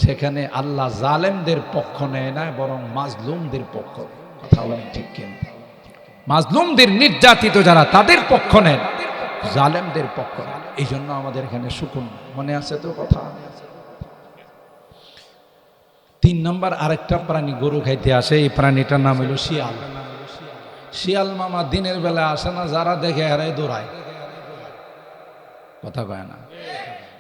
সেখানে আল্লাহ জালেমদের পক্ষ নেয় না, বরং মাজলুমদের পক্ষ, কথা বলেন ঠিক কিনা? মাজলুমদের, নির্যাতিত যারা, তাদের পক্ষ নেন, জালেমদের পক্ষ নেন। এই জন্য আমাদের এখানে সুকুন। মনে আছে তো কথা? 3 নম্বর আরেকটা প্রাণী গরু খাইতে আসে, এই প্রাণীটার নাম হলো শিয়াল। শিয়াল মামা দিনের বেলা আসে না, যারা দেখে এরাই দৌড়ায়, কথা কয় না।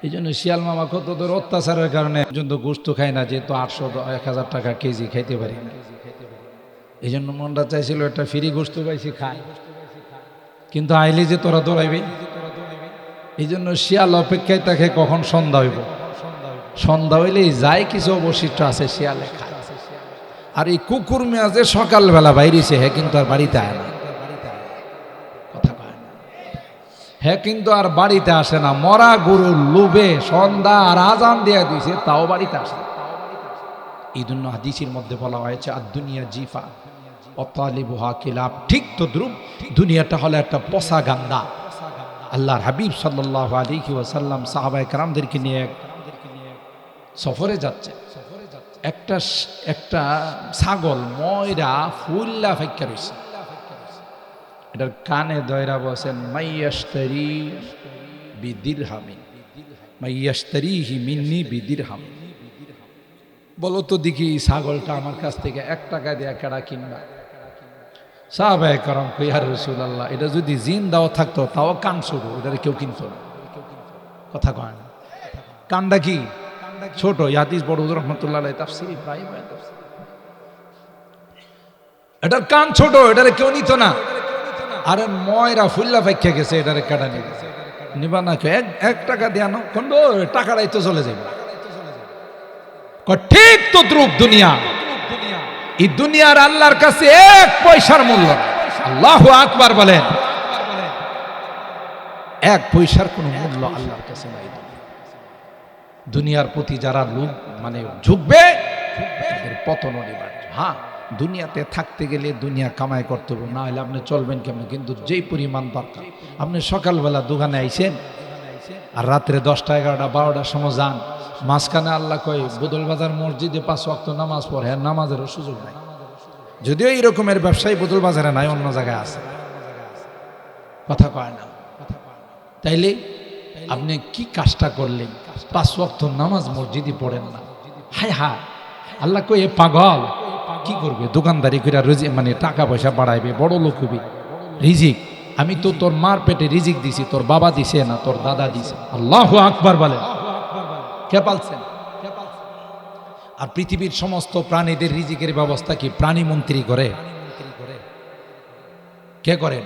এই জন্য শিয়াল মামা কত দূর অত্যাচারের কারণে পর্যন্ত গোস্ত খায় না, যেহেতু 800-1000 টাকা কেজি খাইতে পারি না। এই জন্য মনটা চাইছিল একটা ফ্রি গোস্ত পাইছি খাই, কিন্তু আইলে যে তোরা দৌড়াইবি, এই জন্য শিয়াল অপেক্ষায় থাকে কখন সন্ধ্যা হইব। সন্ধ্যা হইলেই যাই কিছু অবশিষ্ট আছে শিয়ালে খায়। আর এই কুকুর মেয়া যে সকালবেলা বাইরেছে, হ্যাঁ কিন্তু আর বাড়িতে আয় না, কথা কয় না। হ্যাঁ কিন্তু আর বাড়িতে আসে না, মরা গরুর লোভে সন্ধ্যা আর আজান দিয়ে দিয়েছে, তাও বাড়িতে আসে না। এই জন্য হাদিসের মধ্যে বলা হয়েছে আর দুনিয়া জিফা অতালিবুহা কিলাব। ঠিক তো দ্রুব, দুনিয়াটা হলো একটা পচা গান্দা। আল্লাহর হাবিব সাল্লাল্লাহু আলাইহি ওয়াসাল্লাম সাহাবায়ে কেরামদেরকে নিয়ে সফরে যাচ্ছে। একটা ছাগল ময়রা ফুল্লা ফাইক্কা রইছে, এটার কানে দয়রা বসেন মাইয়াশতারি বিদিরহামিন, মাইয়াশতারিহি মিন্নি বিদিরহামিন। বলো তো দেখি ছাগলটা আমার কাছ থেকে 1 টাকা দিয়ে কেডা কিনবা? সাহাবায়ে কেরাম কই, ইয়া রাসূলুল্লাহ, এটা যদি জিন্দাও থাকতো তাও কান শুরু, এটা কেউ কিনতো না, কথা কয় না। কানটা কি ছোট? হাদিস বড় হুজুর রাহমাতুল্লাহ আলাইহি তাফসীরে প্রায় বয়ান করছে, এটার কান ছোট, এটারে কেউ নিত না। আরে ময়রা ফুল্লা ফাইক্কা গেছে, এটারে কেডা নিবে? নিবা না? 1 টাকা দিয়ে আনো, কোন টাকাটাই তো চলে যাবে। ঠিক তো দ্রুপ দুনিয়া, এই দুনিয়ার আল্লাহর কাছে 1 পয়সার মূল্য। আল্লাহু আকবার বলেন। 1 পয়সার কোনো মূল্য আল্লাহর কাছে নাই। দুনিয়ার প্রতি যারা লোক মানে ঝুঁকবে, তাদের পতন অনিবার্য। হ্যাঁ, দুনিয়াতে থাকতে গেলে দুনিয়া কামাই করতে হবে, না হলে আপনি চলবেন কেমন? কিন্তু যেই পরিমাণ দরকার, আপনি সকালবেলা দোকানে আইছেন আর রাত্রে 10টা 11টা 12টার সময় যান, মাঝখানে আল্লাহ কয় বদল বাজার মসজিদে 5 ওয়াক্ত নামাজ পড়ে, আর নামাজেরও সুযোগ নাই। যদিও এই রকমের ব্যবসায়ী বদল বাজারে নাই, অন্য জায়গায় আছে, কথা কয় না। তাইলে আপনি কি কাজটা করলেন? 5 ওয়াক্ত নামাজ মসজিদে পড়েন না। হায় হায়, আল্লাহ কয় এ পাগল, কি করবে? দোকানদারি করে রিজিক মানে টাকা পয়সা বাড়াইবে, বড় লোক হবি। রিজিক আমি তো তোর মার পেটে রিজিক দিছি, তোর বাবা দিছে না, তোর দাদা দিছে। আল্লাহু আকবার বলে। কে পালছেন? আর পৃথিবীর সমস্ত প্রাণীদের রিজিকের ব্যবস্থা কি প্রাণী মন্ত্রী করে? কে করেন?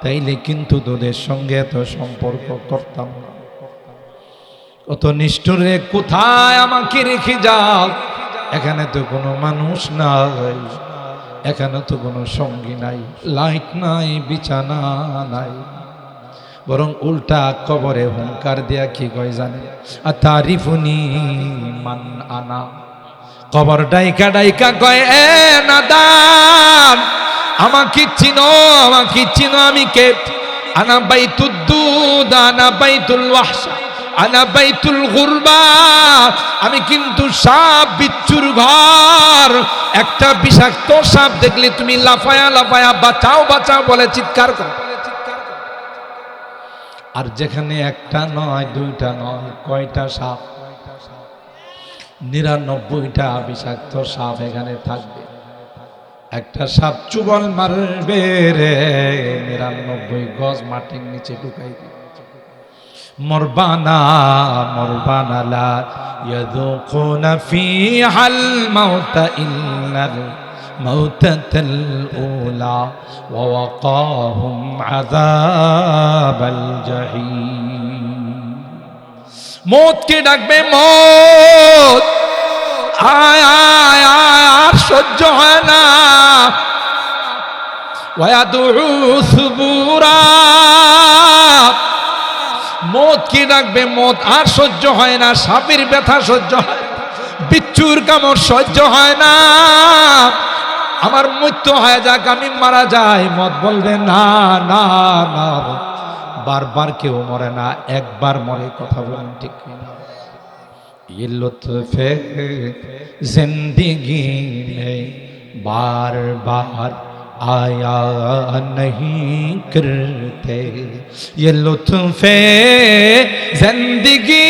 তাইলে কিন্তু তোদের সঙ্গে এত সম্পর্ক করতাম না। কত নিষ্ঠুরে, কোথায় আমাকে রেখে যাও? এখানে তো কোনো মানুষ নাই, এখানে তো কোনো সঙ্গী নাই, লাইট নাই, বিছানা নাই। বরং উল্টা কবরে হুঙ্কার দেয়া কি কয় জানে? আতারিফুনি মান আনা। কবর ডাইকা ডাইকা কয়, এ নাদান, আমাকে চিনো, আমাকে চিনো, আমি কে? আনা বাইতুদ দুদ, আনা বাইতুল ওয়াহশা, আনা বাইতুল গুরবা। আমি কিন্তু সাপ বিচ্ছুর ঘর। একটা বিষাক্ত সাপ দেখলে তুমি লাফায়া লাফায়া বাঁচাও বাঁচাও বলে চিৎকার করো। আর যেখানে একটা নয়, দুইটা নয়, কয়টা সাপ? 99টা বিষাক্ত সাপ এখানে থাকবে। একটা সাপ চুবল মারবে রে, 99 গজ মাটির নিচে ঢুকাই দিবে। মরবানা মরবানা লা ইয়াযুকুনা ফিহাল মাউতা ইল্লাল মাউতাতাল উলা ওয়া ওয়াকাহুম আযাবাল জাহিম। মৌতকে ডাকবে, মৌত আয় আয় আয়, আর সহ্য হয় না। ওয়াদু সুবুরা, মৌত কি ডাকবে, মৌত আর সহ্য হয় না। সাপের ব্যথা সহ্য হয়, বিচ্ছুর কামড় সহ্য হয় না। আমার মৃত্যু হয়ে যাক, আমি মারা যাই। মত বলবে না না না, বারবার কেউ মরে না, একবার মরে। কথা বলেন ঠিক কিনা? ये लुत्फ़ जिंदगी में बार बार आया नहीं करते, ये लुत्फ़ जिंदगी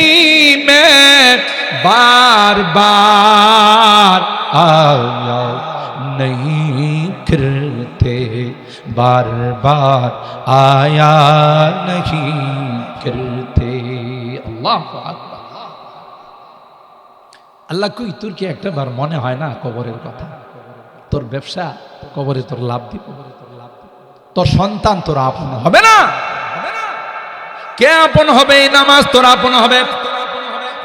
में बार बार आया नहीं करते, बार बार आया नहीं करते। अल्लाह अकबर। আল্লাহ কই, তোর কি একটা বার মনে হয় না কবরের কথা? তোর ব্যবসা কবরে তোর লাভ দিব, তোর সন্তান তোর আপন হবে না? কে আপন হবে? এই নামাজ তোর আপন হবে।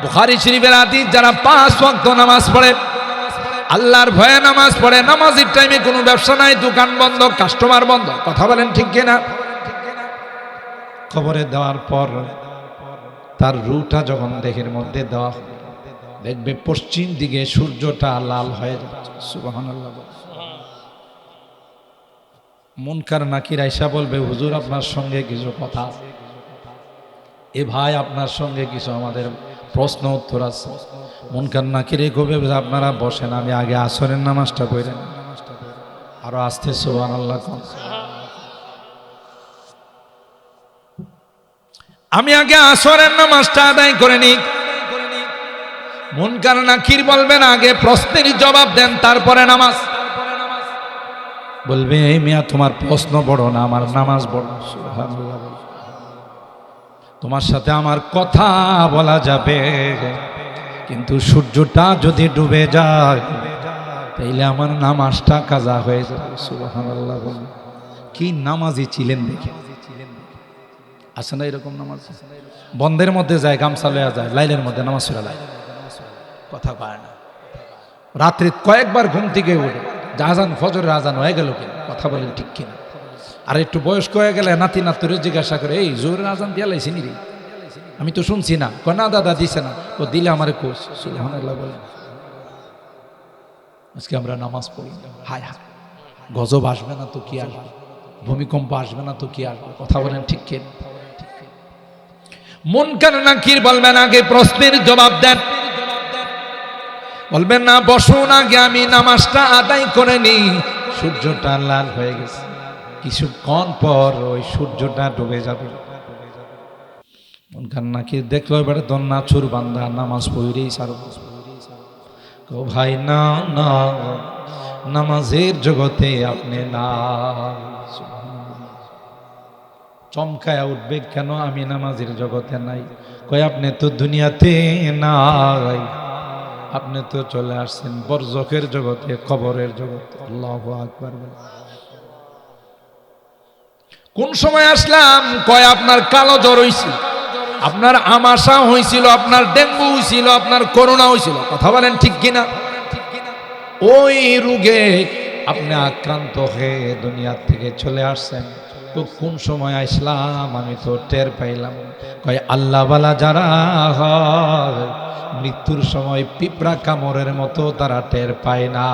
বুখারী শরীফের হাদিস, যারা 5 ওয়াক্ত নামাজ পড়ে, আল্লাহর ভয়ে নামাজ পড়ে, নামাজের টাইমে কোনো ব্যবসা নাই, দোকান বন্ধ, কাস্টমার বন্ধ। কথা বলেন ঠিক কিনা? কবরে দেওয়ার পর তার রূহটা যখন দেহের মধ্যে দেওয়া হবে, দেখবে পশ্চিম দিকে সূর্যটা লাল হয়ে যাচ্ছে। সুবহানাল্লাহ। মুনকার নাকির আয়েশা বলবে, হুজুর আপনার সঙ্গে কিছু কথা আছে। এ ভাই, আপনার সঙ্গে কিছু আমাদের প্রশ্ন উত্তর আছে। মুনকার নাকির কবে, আপনারা বসেন, আমি আগে আসরের নামাজটা পড়েন। আরো আসতে সুবহানাল্লাহ। আমি আগে আসরের নামাজটা আদায় করে নিই। মুনকার নাকির বলবেন, আগে প্রশ্নের জবাব দেন, তারপরে নামাজ। বলবে, এই মিয়া, তোমার প্রশ্ন বড় না, আমার নামাজ বড়। সুবহানাল্লাহ। তোমার সাথে আমার কথা বলা যাবে, কিন্তু সূর্যটা যদি ডুবে যায় তাইলে আমার নামাজটা কাজা হয়ে যাবে। সুবহানাল্লাহ। কি নামাজি ছিলেন দেখে। আছে না এরকম নামাজ? বন্ধের মধ্যে যায়, গামছা লয়া যায়, লাইলের মধ্যে নামাজ পড়া যায়, কথা পায় না। রাত্রে কয়েকবার ঘুম থেকে উঠে, আজান, ফজরের আজান হয়ে গেল কিনা, কথা বলেন ঠিক কিনা? আর একটু বয়স্ক হয়ে গেলে নাতি নাতুরে জিজ্ঞাসা করে, এই জোরের আজান দিয়া লাইছি নি রে? আমি তো শুনছি না। কয় না দাদা, দিছে না। ও দিলে আমারে কোষ। সুবহানাল্লাহ বলেন। আজকে আমরা নামাজ পড়ি, হায় হায়, গজব আসবে না তো কি আসবে, ভূমিকম্প আসবে না তো কি আসবে, কথা বলেন ঠিক কিনা? মুনকার নাকির বলবেন, আগে প্রশ্নের জবাব দেন। বলবেন না, বসুন, আগে আমি নামাজটা আদায় করে নি। সূর্যটা লাল হয়ে গেছে, কিছুক্ষণ পর ওই সূর্যটা ডুবে যাবে। মুনকার নাকির দেখলো এবারে তো নাছুর বান্দা, নামাজ পড়েই সারব। কো ভাই, না না, নামাজের জগতে আপনি না। চমকায়া উঠবে, কেন আমি নামাজের জগতে নাই? কয়, আপনি তো দুনিয়াতে নাই, আপনি তো চলে আসছেন বরজখের জগতে, কবরের জগতে। আল্লাহু আকবার। কোন সময় আসলাম? কয় আপনার কালো জ্বর হইছিল, আপনার আমাশা হয়েছিল, আপনার ডেঙ্গু হয়েছিল, আপনার করোনা হয়েছিল। কথা বলেন ঠিক কিনা? ওই রোগে আপনি আক্রান্ত হয়ে দুনিয়া থেকে চলে আসছেন। তো কোন সময় আসলাম আমি তো টের পাইলাম। কয় আল্লাহওয়ালা যারা হয় মৃত্যুর সময় পিঁপড়া কামড়ের মতো তারা টের পায় না।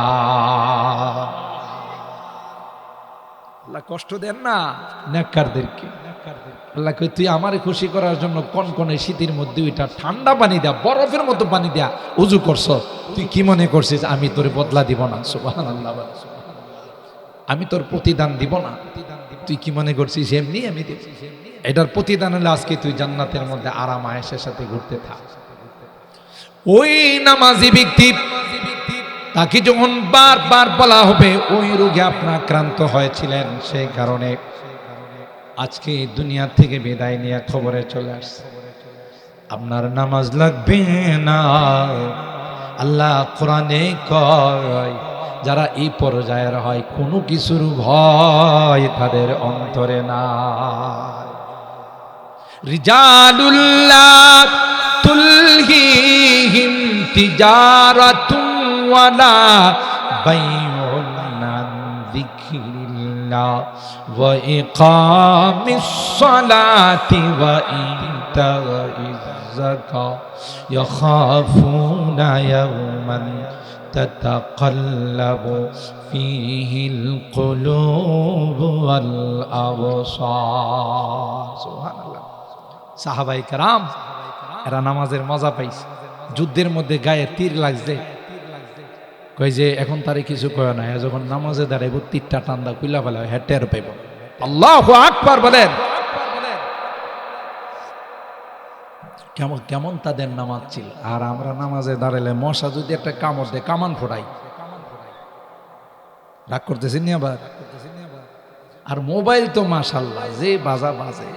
আল্লাহ কষ্ট দেন না নেককারদেরকে। আল্লাহ কই তুই আমারে খুশি করার জন্য কনকনে শীতের মধ্যে ওইটা ঠান্ডা পানি দেয়া, বরফের মতো পানি দেয়া উজু করছ, তুই কি মনে করছিস আমি তোর বদলা দিব না? সুবহানাল্লাহ। আমি তোর প্রতিদান দিব না, তুই কি মনে করছিস এমনি আমি দেব? এটার প্রতিদান হলে আজকে তুই জান্নাতের মধ্যে আরাম আয়েশের সাথে ঘুরতে থাক। ওই নামাজি ব্যক্তি তাকে যখন বারবার বলা হবে ওই রোগে আপনি আক্রান্ত হয়েছিলেন, সেই কারণে আজকে দুনিয়া থেকে বিদায় নিয়ে খবরে চলে আসছে আপনার নামাজ লাগবে না। আল্লাহ কোরআনে কয় যারা এই পর্যায়ের হয় কোনো কিছুর ভয় তাদের অন্তরে না। রিজালুল্লাহ তুলহিহিম তিজারাতুন ওয়ালা বাইউন আন যিকরিল্লাহ ওয়া ইকামিস সালাতি ওয়া ইতাইজ যাকাত ইয়াখাফুনা ইয়াওমান তাতাকাল্লাবু ফীহিল কুলুবু ওয়াল আবসার। সুবহানাল্লাহ। সাহাবায়ে কেরাম এরা নামাজের মজা পাইছে। যুদ্ধের মধ্যে গায়ে তীর লাগছে, কই যে এখন তারে কিছু কয় না, যখন নামাজে দাঁড়াইব তীরটা টান্দা কুইলা ফেলা হ্যাঁ টের পাইব। আল্লাহু আকবার বলেন। কেমন কেমন তাদের নামাজ ছিল। আর আমরা নামাজে দাঁড়াইলে মশা যদি একটা কামড় দেয় কামান ফোড়াই, রাগ করতেছেন নি আবার? আর মোবাইল তো মাশাআল্লাহ যে বাজে,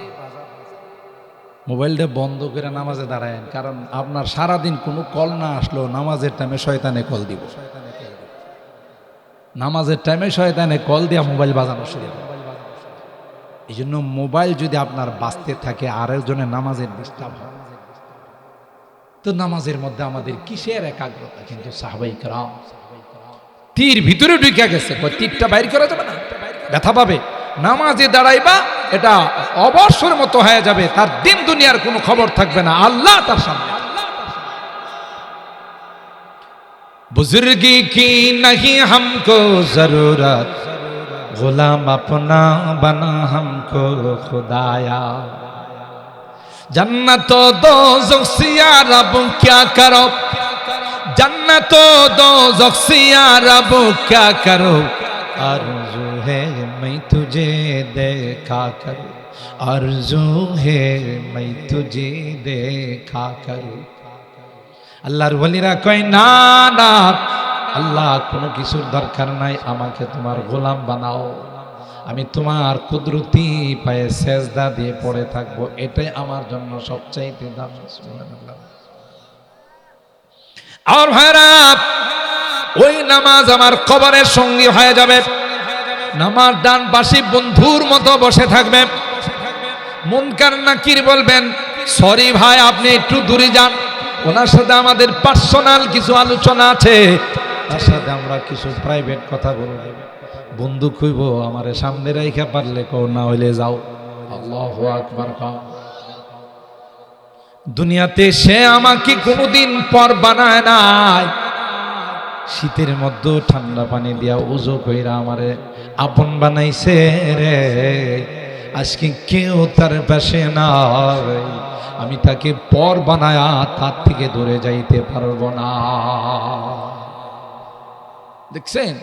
মোবাইলটা বন্ধ করে নামাজে দাঁড়ায়েন, কারণ আপনার সারাদিন কোনো কল না আসলেও নামাজের টাইমে শয়তানে কল দিব। নামাজের টাইমে শয়তানে কল দিয়া মোবাইল বাজানো শুরু করে। এই জন্য মোবাইল যদি আপনার বাঁচতে থাকে আর একজনের নামাজের ডিস্টার্ব হয়, তো নামাজের মধ্যে আমাদের কিসের একাগ্রতা? কিন্তু সাহাবায়ে কেরাম তীর ভিতরে ঢুকে গেছে, তীরটা বাইর করা যাবে না, ব্যথা পাবে। নামাজে দাঁড়াইবা এটা অবসর মতো হয়ে যাবে, তার দিন দুনিয়ার কোনো খবর থাকবে না, আল্লাহ তার সামনে। बुजुर्गी की नहीं हमको जरूरत, गुलाम अपना बना हमको खुदाया। जन्नत दो ज़ख्सिया रब क्या करो, जन्नत दो ज़ख्सिया रब क्या करो, आरज़ू है मैं तुझे देखा करूं, आरज़ू है मैं तुझे देखा करूं। আল্লাহর ওয়ালিরা কয় না না আল্লাহ কোনো কিছুর দরকার নাই, আমাকে তোমার গোলাম বানাও, আমি তোমার কুদরতি পায়ে সেজদা দিয়ে পড়ে থাকবো, এটাই আমার জন্য সবচাইতে দামি। সুবহানাল্লাহ। আর ভাইরা ওই নামাজ আমার কবরের সঙ্গী হয়ে যাবে। নামাজ ডান পাশে বন্ধুর মতো বসে থাকবে। মুনকার নাকির বলবেন সরি ভাই আপনি একটু দূরে যান, ওনার সাথে আমাদের পার্সোনাল কিছু আলোচনা আছে, তার সাথে আমরা কিছু প্রাইভেট কথা বলব। বন্ধু কইব আমারে সামনে রাইখা পারলে কও, না হইলে যাও। আল্লাহু আকবার। দুনিয়াতে সে আমাকে কোনোদিন পর বানায় নাই, শীতের মধ্যে ঠান্ডা পানি দিয়া উজু কইরা আমারে আপন বানাইছে রে। আজকে কেউ তার পাশে নাই, আমি তাকে পর বানায়া তার থেকে দূরে যাইতে পারবো না। দেখছেন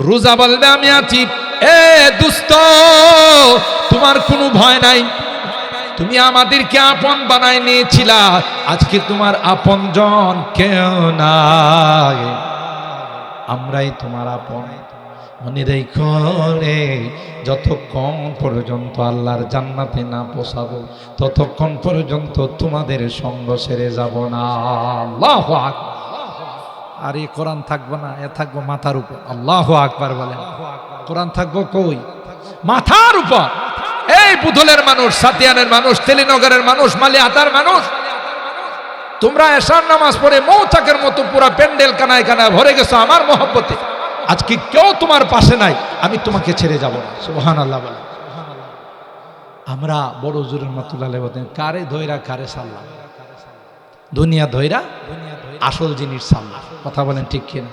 রোজা বলবে আমি আছি, এ দুস্ত তোমার কোনো ভয় নাই, তুমি আমাদেরকে আপন বানায় নিয়েছিলা, আজকে তোমার আপন জন কেউ নাই, আমরাই তোমার আপন। মনে রেখো রে, যতক্ষণ পর্যন্ত আল্লাহর জান্নাতে না পৌঁছাবো ততক্ষণ পর্যন্ত তোমাদের সঙ্গ ছেড়ে যাব না। আল্লাহু আকবার। আর এই কোরআন থাকবো না, এ থাকবো মাথার উপর। আল্লাহু আকবার বলেন। কোরআন থাকবো কই? মাথার উপর। এই বুধলের মানুষ, সাতিয়ানের মানুষ, তেলিনগরের মানুষ, মালিহাতার মানুষ, তোমরা এশার নামাজ পড়ে মৌচাকের মতো পুরা প্যান্ডেল কানায় কানায় ভরে গেছো আমার মহব্বতে। আজকে কেউ তোমার পাশে নাই, আমি তোমাকে ছেড়ে যাব না। সুবহানাল্লাহ বলে। আমরা বড় হুজুর রহমাতুল্লাহ আলাইহি বলেন, কারে ধইরা কারে সাল্লাম, দুনিয়া ধইরা আসল জিনিস সাল্লাম। কথা বলেন ঠিক কিনা?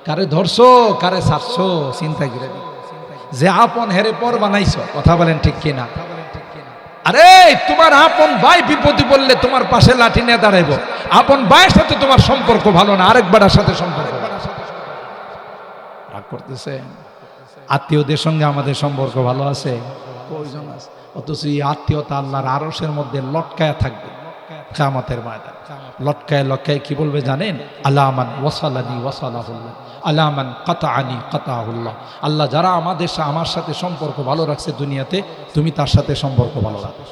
কারে ধরছো কারে ছাড়ছো চিন্তা করে, যে আপন হেরে পর বানাইছো। কথা বলেন ঠিক কিনা? আরে তোমার আপন ভাই বিপদে পড়লে তোমার পাশে লাঠি নিয়ে দাঁড়াইবো, আপন ভাইয়ের সাথে তোমার সম্পর্ক ভালো না, আরেকবারের সাথে সম্পর্ক রাগ করতেছে। আত্মীয়দের সঙ্গে আমাদের সম্পর্ক ভালো আছে, কয়জন আছে? অথচ এই আত্মীয়তা আল্লাহর আরশের মধ্যে লটকায়া থাকবে কিয়ামতের ময়দানে। লটকায় লটকায় কি বলবে জানেন? আলামান ওয়াসালানি ওয়াসালাহুল্লাহ, আলামান কাতাআনি কাতাহুল্লাহ। আল্লাহ যারা আমার সাথে সম্পর্ক ভালো রাখছে দুনিয়াতে, তুমি তার সাথে সম্পর্ক ভালো রাখো।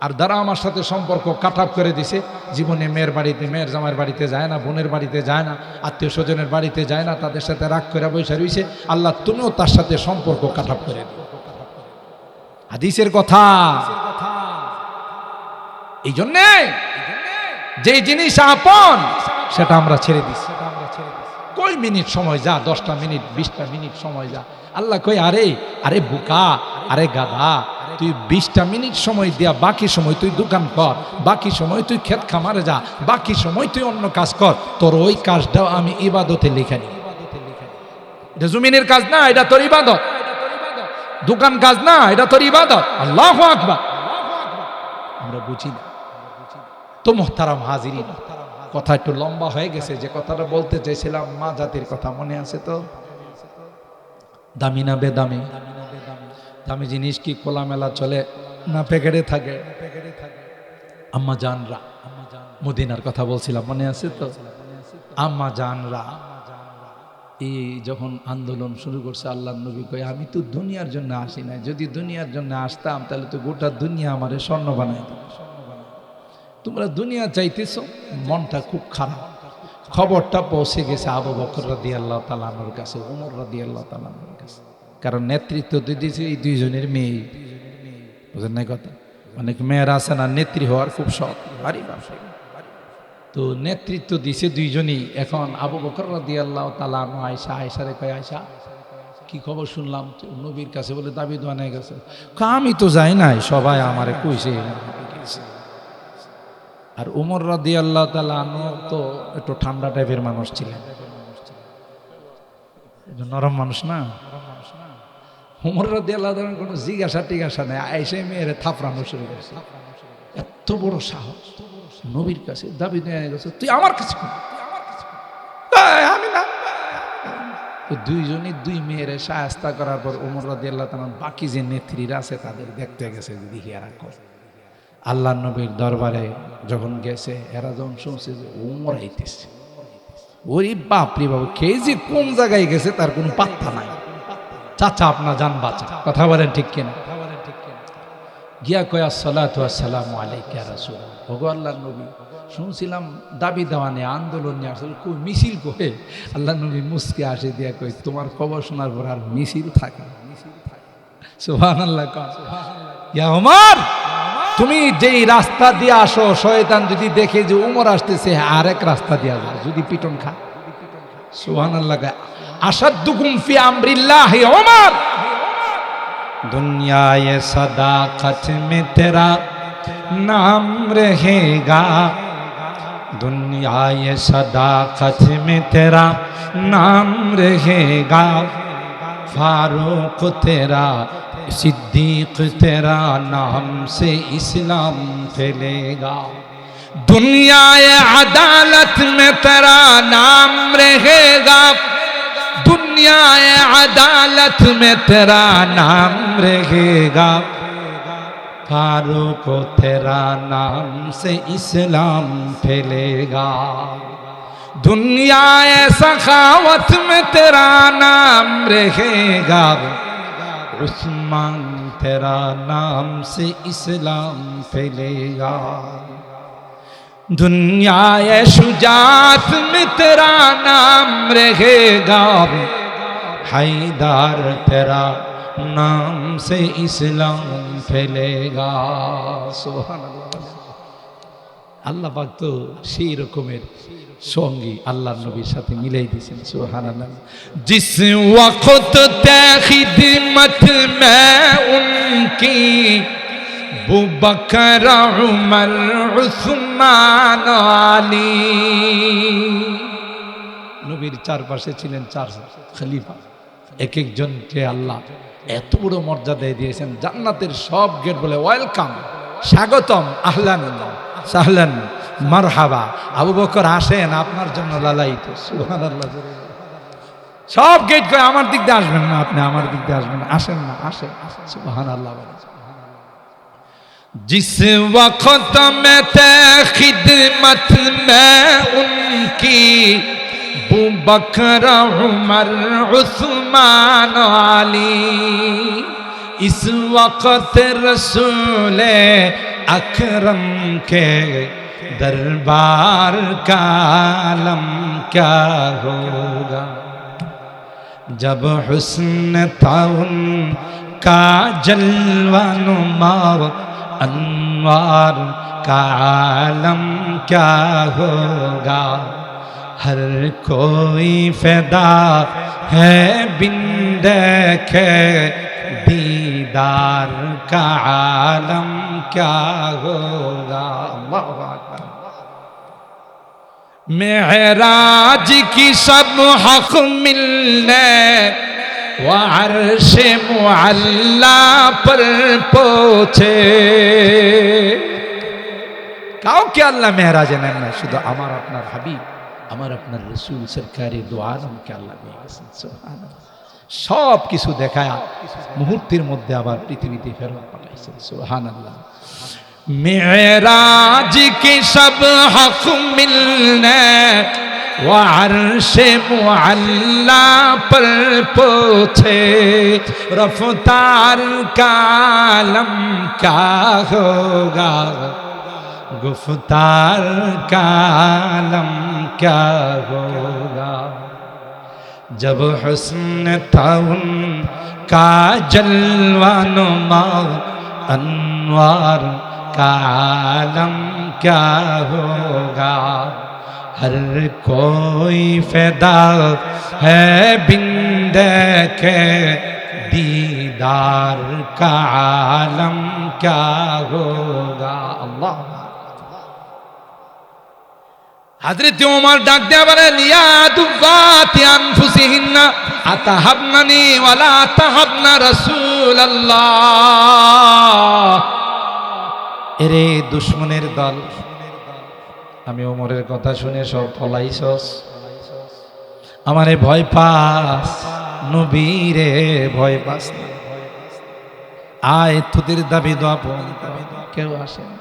আর যারা আমার সাথে সম্পর্ক কাটাপ করে দিছে, জীবনে মেয়ের বাড়িতে, মেয়ের জামাইয়ের বাড়িতে যায় না, বোনের বাড়িতে যায় না, আত্মীয় স্বজনের বাড়িতে যায় না, তাদের সাথে রাগ করে বসে রইছে, আল্লাহ তুমিও তার সাথে সম্পর্ক কাটাপ করে দিও। হাদিসের কথা। এই জন্যে যে জিনিস আপন সেটা আমরা ছেড়ে দিচ্ছি। কই মিনিট সময় যা, 10টা মিনিট 20টা মিনিট সময় যা, আল্লাহ কই আরে আরে বোকা, আরে গাধা, তুই 20টা মিনিট সময় দিয়া বাকি সময় তুই দোকান কর, বাকি সময় তুই ক্ষেত খামারে যা, বাকি সময় তুই অন্য কাজ কর, তোর ওই কাজটাও আমি ইবাদতে লিখে নিই। এটা জমিনের কাজ না, এটা তোর ইবাদত। দোকান কাজ না, এটা তোর ইবাদত। আল্লাহু আকবার। আমরা বুঝি না তো মোহতারাম হাজিরিন। কথা একটু লম্বা হয়ে গেছে, যে কথাটা বলতে চাইছিলাম মা জাতির কথা মনে আছে তো? দামি না বেদামি? দামি জিনিস কি খোলামেলা চলে না প্যাকেটে থাকে? আম্মা জানরা, মদিনার কথা বলছিলাম মনে আছে তো? আম্মা জানরা এই যখন আন্দোলন শুরু করছে, আল্লাহ নবী কয় আমি তো দুনিয়ার জন্য আসি নাই, যদি দুনিয়ার জন্য আসতাম তাহলে তো গোটা দুনিয়া আমারে স্বর্ণ বানাই দিত। তোমরা দুনিয়া চাইতেছ, মনটা খুব খারাপ। খবরটা পৌঁছে গেছে আবু বকর রাদিয়াল্লাহু তাআলা আনহুর কাছে, ওমর রাদিয়াল্লাহু তাআলা আনহুর কাছে। কারণ নেতৃত্ব দিয়েছে এই দুইজনের মেয়ে। বুঝেন নাই কথা? অনেক মেয়েরা আছে না নেত্রী হওয়ার খুব শখ, তো নেতৃত্ব দিছে দুইজনই। এখন আবু বকর রাদিয়াল্লাহু তাআলা আনহু আয়েশা, আয়েশারে কয় আয়েশা কি খবর শুনলাম নবীর কাছে বলে দাবি দোয়া নিয়ে গেছে। আমি তো যাই নাই, সবাই আমারে কইছে। আর ওমর রাদিয়াল্লাহু তাআলা আনহু তো একটু ঠান্ডা টাইপের মানুষ ছিলেন, নরম মানুষ না। ওমর রাদিয়াল্লাহু তাআলা কোনো জিজ্ঞাসা টিজ্ঞাসা নেই, আয়েশা মেয়েরে থাপড়ানো শুরু করছে। এত বড় সাহস, নবীর কাছে দাবি নিয়ে গেছে, তুই আমার কাছে আমি না। দুইজনই দুই মেয়েরে শায়েস্তা করার পর ওমর রাদিয়াল্লাহু তাআলা বাকি যে নেত্রীরা আছে তাদের দেখতে গেছে, দেখি এরা কর। আল্লাহ নবীর দরবারে যখন গেছে, এরা যখন শুনছে যে ওমর আইতেছে, ওরে বাপরে বাবু, খেয়ে যে কোন জায়গায় গেছে তার কোনো পাত্তা নাই। চাচা আপনার জান বাঁচা। কথা বলেন ঠিক কিনা? গিয়া কয় আসসালাতু ওয়াসসালামু আলাইকা ইয়া রাসূলুল্লাহ। ওগো আল্লাহর নবী, শুনছিলাম দাবি দেওয়া নিয়ে, আন্দোলন নিয়ে আসলে কই মিছিল কই? আল্লাহ নবী মুস্কে আসে দিয়া কই তোমার খবর শোনার পর আর মিছিল থাকে? সুবহানাল্লাহ। ইয়া ওমর, তুমি যেই রাস্তা দিয়ে আসো, শয়তান যদি দেখে যে উমর আসতেছে আরেক রাস্তা দিয়ে যাও, যদি পিটন খা। সুবহানাল্লাহ। আসাদুকুম ফি আমরিল্লাহি ওমর, दुनिया ये सदाकत में तेरा नाम रहेगा, दुनिया ये सदाकत में तेरा नाम रहेगा, फारूक तेरा सिद्दीक तेरा नाम से इस्लाम फैलेगा, दुनिया ये अदालत में तेरा नाम रहेगा, दुनिया अदालत में तेरा नाम रहेगा, फारूक तेरा नाम से इस्लाम फैलेगा, दुनिया सखावत में तेरा नाम रहेगा, उस्मान तेरा नाम से इस्लाम फैलेगा, दुनिया शुजात में तेरा नाम रहेगा, हैदर तेरा नाम से इस्लाम फैलेगा। सुबहानाल्लाह। আল্লাহ পাক তো সেই রকমের সঙ্গী আল্লাহর নবীর সাথে মিলাই দিয়েছেন। সুবহানাল্লাহ। जिस वक्त ते खिदमत में उनकी अबू बकर उमर उस्मान आली। নবীর চারপাশে ছিলেন চার খলিফা, এক একজনকে আল্লাহ এত বড় মর্যাদা দিয়েছেন। জান্নাতের সব গেট বলে ওয়েলকাম, স্বাগতম, আহলান সাহলান মারহাবা, আবু বকর আসেন, আপনার জন্য লালায়িত। সুবহানাল্লাহ। সব গেট কয় আমার দিক দিয়ে আসবেন না, আপনি আমার দিক দিয়ে আসবেন না, আসেন না, আসেন। সুবহানাল্লাহ। जिस वक्त में थे खिदमत में उनकी अबू बकर उमर उस्मान आली। इस वक्त रसूल अकरम के दरबार का आलम क्या होगा। जब हुस्न था उनका जलवा नुमा अनवार का आलम क्या होगा। हर कोई फिदा है बिन देखे दीदार का आलम क्या होगा। अल्लाह अकबर। मेहराज की सब हक मिलने व अर्श मुअल्ला पर पहुंचे। কাউকে আল্লাহ মেহরাজে নেন না, শুধু আমার আপনার হাবিব, আমার আপনার রসুল সরকারি দু আলমকে আল্লাহ নিয়ে গেছেন। সুবহানাল্লাহ। সব কিছু দেখায় মুহূর্তের মধ্যে আবার পৃথিবীতে ফেরত পাঠাইছেন। সুবহানাল্লাহ। मेराज के सब हक मिलने व अर्श मुअल्ला पर पहुंचे। रफ्तार का आलम क्या होगा, गुफ्तार का आलम क्या होगा। जब हुस्न था उनका जलवा नुमा अनवार का आलम क्या होगा। हर कोई फिदा है बिन देखे दीदार का आलम क्या होगा। अल्लाह। हजरत उमर डाक दिया बरे लिया दुवाति अनफुसिहिन्ना अतहबनानी वला तहबना रसूल अल्लाह। এরে দুশ্মনের দল, আমি ওমরের কথা শুনে সব পলাইছস, আমারে ভয় পাস, নবীরে ভয় পাস না। আয় তোদের দাবি দোয়া পূরণ কর। কেউ আসে না।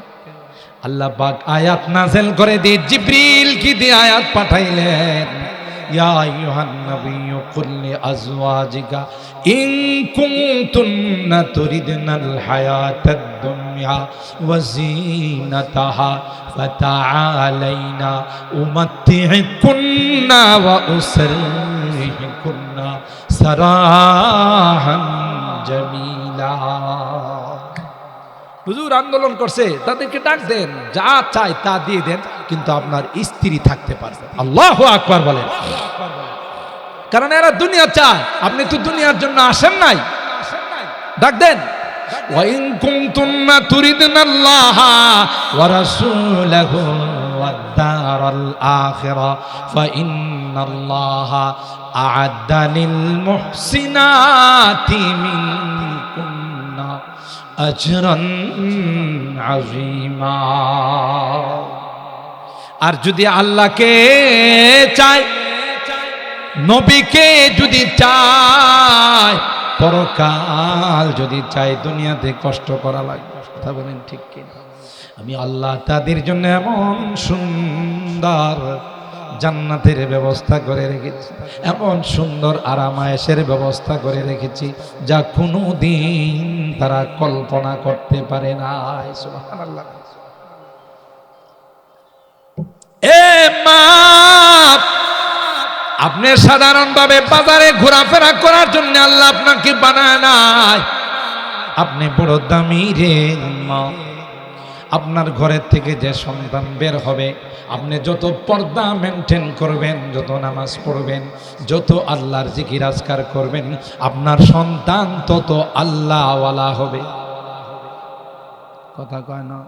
আল্লাহ পাক আয়াত নাযিল করে দিয়ে জিবরিল কি দিয়ে আয়াত পাঠাইলেন। ইয়া আইয়ুহান নাবিয়্যু কুল লিআজওয়াজিকা ইন কুনতুন্না তুরিদনাল হায়াতাদ দুনিয়া ওয়া যিনাতাহা ফাতাআলাইনা উমাত্তি'কুন্না ওয়া উসাররিহুকুন্না সারাহান জামিলা। হুজুর আন্দোলন করছে, তাদেরকে ডাক দেন, যা চাই তা দিয়ে দেন, কিন্তু আপনার স্ত্রী থাকতে পারবে। আল্লাহু আকবার বলেন। কারণ এরা দুনিয়া চায়, আপনি তো দুনিয়ার জন্য আসেন নাই। ডাক দেন। ওয়া ইন কুনতুন্না তুরিদনাল্লাহা ওয়া রাসূলাহু ওয়াদ দারাল আখিরা ফা ইন্নাল্লাহা আ'আদ্দা লিল মুহসিনাতি মিনকুন্না আজরান আযীমা। আর যদি আল্লাহকে চায়, নবীকে যদি চায়, পরকাল যদি চায়, দুনিয়াতে কষ্ট করা লাগবে। কথা বলেন ঠিক কিনা? আমি আল্লাহ তাদের জন্য এমন সুন্দর জান্নাতের ব্যবস্থা করে রেখেছি, এমন সুন্দর আরামায়েশের ব্যবস্থা করে রেখেছি যা কোনোদিন তারা কল্পনা করতে পারে না। সুবহানাল্লাহ। এ মা, আপনি সাধারণভাবে বাজারে ঘোরাফেরা করার জন্য আল্লাহ আপনাকে বানায় নাই। আপনি বড় দামি রে মা। আপনার ঘরের থেকে যে সন্তান বের হবে, আপনি যত পর্দা মেনটেন করবেন, যত নামাজ পড়বেন, যত আল্লাহর জিকির আজকার করবেন, আপনার সন্তান তত আল্লাহওয়ালা হবে। কথা কয় না?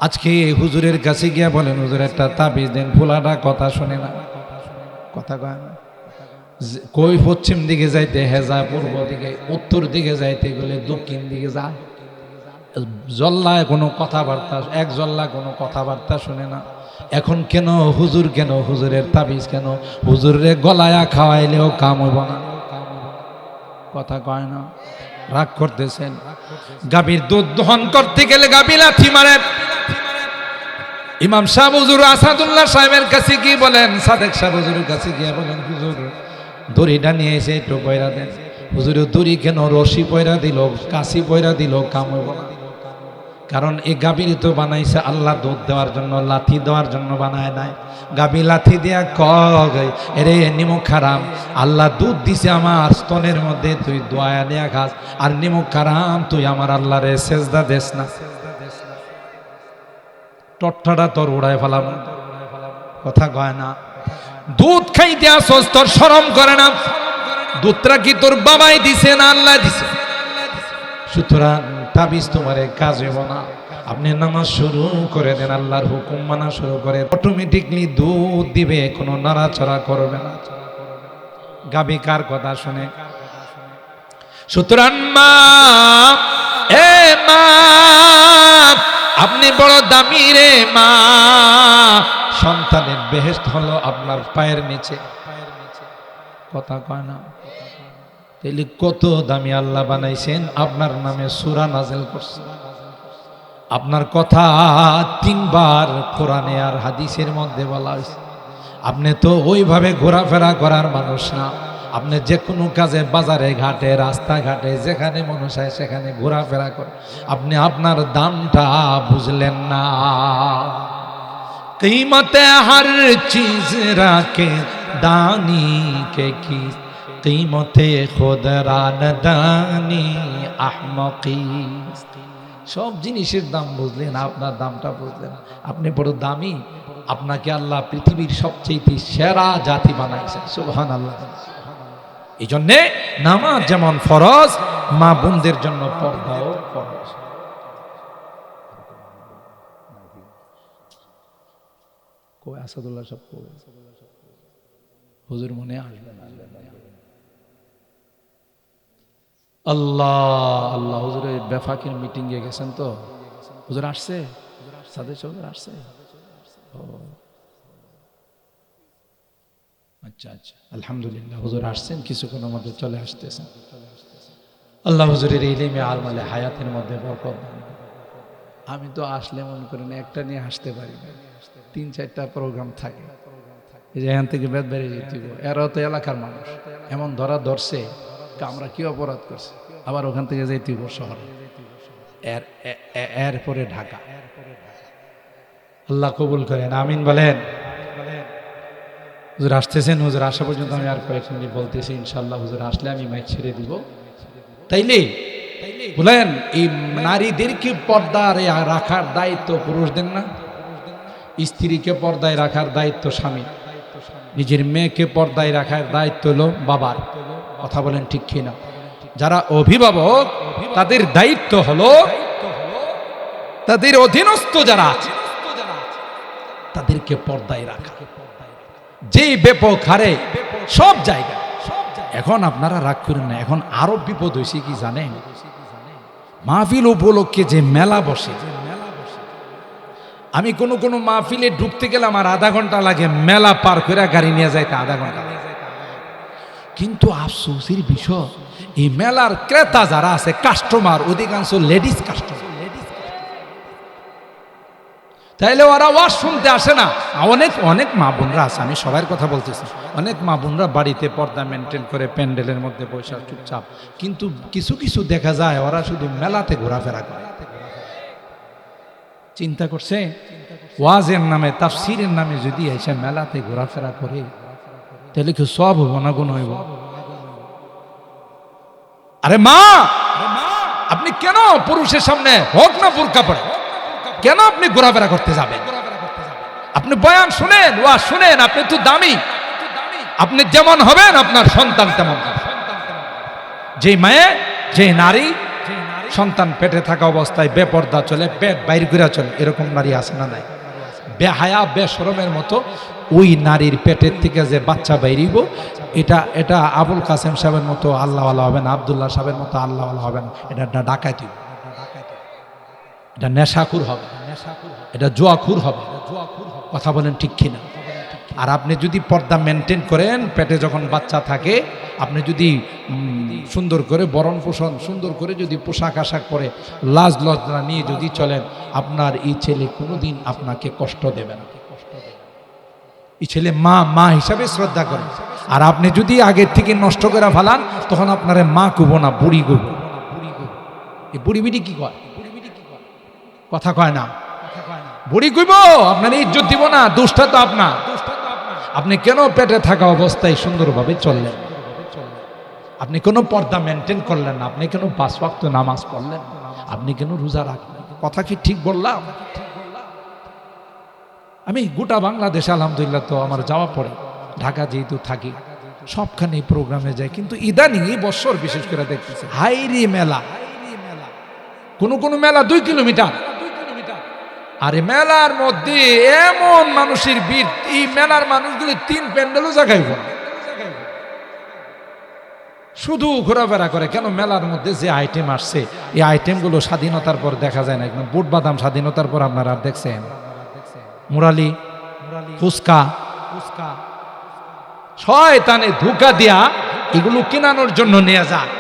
আজকে হুজুরের কাছে গিয়া বলেন, হুজুর একটা তাবিজ দেন, ফুলাটা কথা শুনে না। কথা কয় না? কই পশ্চিম দিকে যাইতে হেজা, পূর্ব দিকে, উত্তর দিকে যাইতে গেলে দক্ষিণ দিকে যায়। জল্লায় কোনো কথাবার্তা, এক জল্লা কোনো কথাবার্তা শুনে না। এখন কেন হুজুর, কেন হুজুরের তাবিজ, কেন হুজুরের গলায়া খাওয়াইলেও কাম হইব না। কথা কয় না? রাগ করতেছেন। গাভীর দুধ দহন করতে গেলে গাভী লাথি মারে। ইমাম সাহেব হুজুর আসাদুল্লাহ সাহেবের কাছে কি বলেন, সাদেক সাহেব হুজুরের কাছে গিয়ে বলেন, হুজুর দড়িটা নিয়ে এসে একটু পয়রা দেন। হুজুরের দড়ি কেন, রশি পয়রা দিল, কাশি পয়রা দিল, কাম হইব না। কারণ এই গাভীর তো বানাইছে আল্লাহ দুধ দেওয়ার জন্য, লাথি দেওয়ার জন্য বানায় নাই। গাভী লাথি দিয়া কয়, এরে নিমক হারাম, আল্লাহ দুধ দিছে আমার স্তনের মধ্যে, তুই দোয়া দেয়া খাস, আর নিমক হারাম, তুই আমার আল্লাহরে সেজদা দেস না। টট্টাটা তোর উড়ায় ফেলাম। কথা কয় না? দুধ খাইতে আসস, তোর শরম করে না? দুধটা কি তোর বাবাই দিছে না আল্লাহ দিছে? সুতরাং তাবিজ তোমারে কাজ হইব না। আপনি নামাজ শুরু করে দেন, আল্লাহর হুকুম মানা শুরু করে, অটোমেটিকলি দুধ দিবে, কোনো নাড়াচড়া করবে না। গাভী কার কথা শুনে? সুতরাং মা, এ মা, আপনি বড় দামি রে মা। সন্তানের বেহেশত হলো আপনার পায়ের নিচে। কথা কয় না? তাইলে কত দামি আল্লাহ বানাইছেন, আপনার নামে সূরা নাযিল করছেন। আপনার কথা 3 বার কোরআনে আর হাদিসের মধ্যে বলা হয়েছে। আপনি তো ওইভাবে ঘোরাফেরা করার মানুষ না। আপনি যে কোনো কাজে, বাজারে ঘাটে, রাস্তাঘাটে, যেখানে মানুষ হয় সেখানে ঘোরাফেরা করেন। আপনি আপনার দামটা বুঝলেন না। कीमते हर चीज राके दानी के की कीमते खुद रानदानी अहमकी। সব জিনিসের দাম বুঝলেন, আপনার দামটা বুঝলেন। আপনি বড় দামি, আপনাকে আল্লাহ পৃথিবীর সবচেয়ে সেরা জাতি বানাইছেন। সুবহানাল্লাহ। এই জন্যে নামাজ যেমন ফরজ, মা বোনদের জন্য পর্দাও ফরজ। কই আসাদুল্লাহ সব হুজুর মনে আসবে না। আল্লাহ আল্লাহ, হুজুরের বেফাকের মিটিং এ গেছেন তো? হুজুর আসছে? সাদেক হুজুর আসছে? আচ্ছা আচ্ছা, আলহামদুলিল্লাহ, হুজুর আসছেন, কিছুক্ষণের মধ্যে চলে আসতেছেন। আল্লাহ হুজুরের ইলমে আলমালে হায়াতের মধ্যে বরকত দান। আমি তো আসলে মনে করেন একটা নিয়ে আসতে পারি না, 3-4টা প্রোগ্রাম থাকে। এই যে এখান থেকে বেদ বেরিয়ে যেতে, এরাও তো এলাকার মানুষ, এমন ধরা ধরছে আমরা কি অপরাধ করছি, আবার ওখান থেকে যেতে শহরে, এরপরে ঢাকা। আল্লাহ কবুল করেন, আমিন বলেন। হুজুর আসতেছেন, হুজুর আসা পর্যন্ত আমি আর কয়েক মিনিট বলতেছি, ইনশাল্লাহ হুজুর আসলে আমি মাইক ছেড়ে দিব। তাইলে বলেন, এই নারীদেরকে পর্দায় রাখার দায়িত্ব পুরুষদের না? স্ত্রীকে পর্দায় রাখার দায়িত্ব স্বামী, নিজের মেয়েকে পর্দায় রাখার দায়িত্ব হলো বাবার। কথা বলেন ঠিক কিনা? যারা অভিভাবক তাদের দায়িত্ব হলো তাদের অধীনস্থ যারা আছে তাদেরকে পর্দায় রাখা, যেই ব্যাপক হারে সব জায়গায়। এখন আপনারা রাগ করেন না, এখন আরো বিপদ হয়েছে কি জানেন? মাহফিল উপলক্ষে যে মেলা বসে, আমি কোন কোন মাহফিলে ঢুকতে গেলে আমার আধা ঘন্টা লাগে, মেলা পার করে গাড়ি নিয়ে যাইতে আধা ঘন্টা লাগে। কিন্তু আফসোসের বিষয়, এই মেলার ক্রেতা যারা আছে, কাস্টমার অধিকাংশ লেডিস কাস্টমার। তাইলে ওরা ওয়াজ শুনতে আসে না। অনেক অনেক মা বোনরা আছে, আমি সবার কথা বলতেছি, অনেক মা বোনরা বাড়িতে পর্দা মেনটেন করে প্যান্ডেলের মধ্যে বসে চুপচাপ, কিন্তু কিছু কিছু দেখা যায় ওরা শুধু মেলাতে ঘোরাফেরা করে। চিন্তা করছে, ওয়াজের নামে, তাফসিরের নামে যদি এসে মেলাতে ঘোরাফেরা করে, তাহলে কি সব হইব না গুণ হইব? আরে মা, আপনি কেন পুরুষের সামনে হোক না বোরকা পরে কেন আপনি ঘোরাফেরা করতে যাবেন? আপনি বয়ান শুনেন, ওয়াজ শুনেন, আপনি তো দামি। আপনি যেমন হবেন আপনার সন্তান তেমন হবে। যে মায়ে, যে নারী সন্তান পেটে থাকা অবস্থায় বেপর্দা চলে, পেট বাইর করে চলে, এরকম নারী আছে না নাই? বেহায়া বেশরমের মতো ওই নারীর পেটের থেকে যে বাচ্চা বাইরিব, এটা আবুল কাসেম সাহেবের মতো আল্লাহওয়ালা হবে না, আব্দুল্লাহ সাহেবের মতো আল্লাহওয়ালা হবে না। এটা ডাকাতি, এটা নেশাখুর হবে, এটা জুয়াখুর হবে। কথা বলেন ঠিক কিনা? আর আপনি যদি পর্দা মেনটেন করেন, পেটে যখন বাচ্চা থাকে, আপনি যদি সুন্দর করে বরণ পোষণ, সুন্দর করে যদি পোশাক আশাক পরে, লাজ লজ্জা নিয়ে যদি চলেন, আপনার এই ছেলে কোনোদিন আপনাকে কষ্ট দেবে না। এই ছেলে মা মা হিসাবে শ্রদ্ধা করে। আর আপনি যদি আগের থেকে নষ্ট করে ফেলান, তখন আপনারে মা কুবো না, বুড়ি কুব। এই বুড়ি বিড়ি কি কয়? কথা কয় না, বুড়ি কুইব, আপনার ইজ্জত দিব না। দোষটা তো আপনার। আপনি কেন পেটে থাকা অবস্থায় সুন্দরভাবে চললেন? আপনি কেন পর্দা মেনটেন করলেন না? আপনি কেন 5 ওয়াক্ত নামাজ পড়লেন? আপনি কেন রোজা রাখলেন? কথা কি ঠিক বললাম? আমি গোটা বাংলাদেশে আলহামদুলিল্লাহ তো আমার যাওয়া পড়ে, ঢাকা যেহেতু থাকি, সবখানে প্রোগ্রামে যাই। কিন্তু ইদানিং এই বছর বিশেষ করে দেখতেছি হাইরি মেলা, কোন মেলা 2 কিলোমিটার। আর এই মেলার মধ্যে এমন মানুষের ভিড়, এই মেলার মানুষগুলি 3 প্যান্ডেলও জায়গায় শুধু ঘোরাফেরা করে। কেন? মেলার মধ্যে যে আইটেম আসছে, এই আইটেমগুলো স্বাধীনতার পর দেখা যায় না। একদম বুট বাদাম স্বাধীনতার পর আপনারা দেখছেন মুরালি, ফুচকা, শয়তানে ধোঁকা দিয়া এগুলো কেনানোর জন্য নিয়ে যায়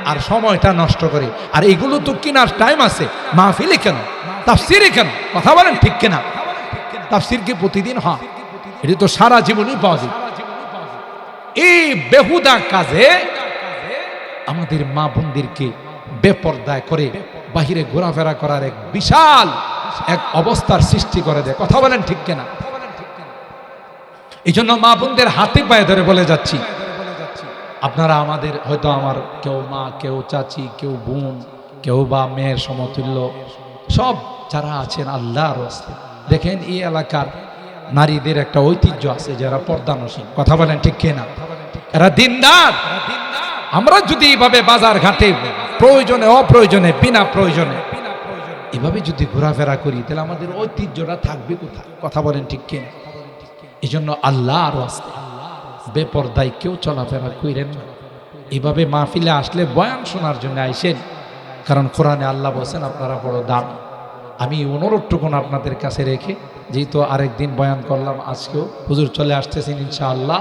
আর সময়টা নষ্ট করে। আর এগুলো তো কেনার টাইম আছে, মাহফিলে কেন, তাফসিরে কেন? কথা বলেন ঠিক কিনা? তাফসির কি প্রতিদিন হয়? এটা তো সারা জীবনই পাওয়া যায়। এই বেহুদা কাজে আমাদের মা বোনদেরকে বেপর্দায় করে বাহিরে ঘোরাফেরা করার এক বিশাল এক অবস্থার সৃষ্টি করে দেয়। কথা বলেন ঠিক কিনা? এই জন্য মা বোনদের হাতে পায়ে ধরে বলে যাচ্ছি, আপনারা আমাদের হয়তো আমার কেউ মা, কেউ চাচি, কেউ বোন, কেউ বা মেয়ের সমতুল্য, সব যারা আছেন আল্লাহর রাস্তায় দেখেন, এই এলাকার নারীদের একটা ঐতিহ্য আছে, যারা পর্দানসীন। কথা বলেন ঠিক কিনা? এরা দিনদার। আমরা যদি এইভাবে বাজার ঘাটে প্রয়োজনে অপ্রয়োজনে বিনা প্রয়োজনে এভাবে যদি ঘোরাফেরা করি, তাহলে আমাদের ঐতিহ্যটা থাকবে কোথায়? কথা বলেন ঠিক কিনা? এই জন্য আল্লাহর রাস্তায় বেপরদায় কেউ চলাফেরা কইরেন না। এইভাবে মাহফিলে আসলে বয়ান শোনার জন্য আইসেন, কারণ কোরআনে আল্লাহ বলেন আপনারা বড় দামি। আমি অনুরোধটুকুন আপনাদের কাছে রেখে, যেহেতু আরেকদিন বয়ান করলাম, আজকেও হুজুর চলে আসতেছেন ইনশাআল্লাহ।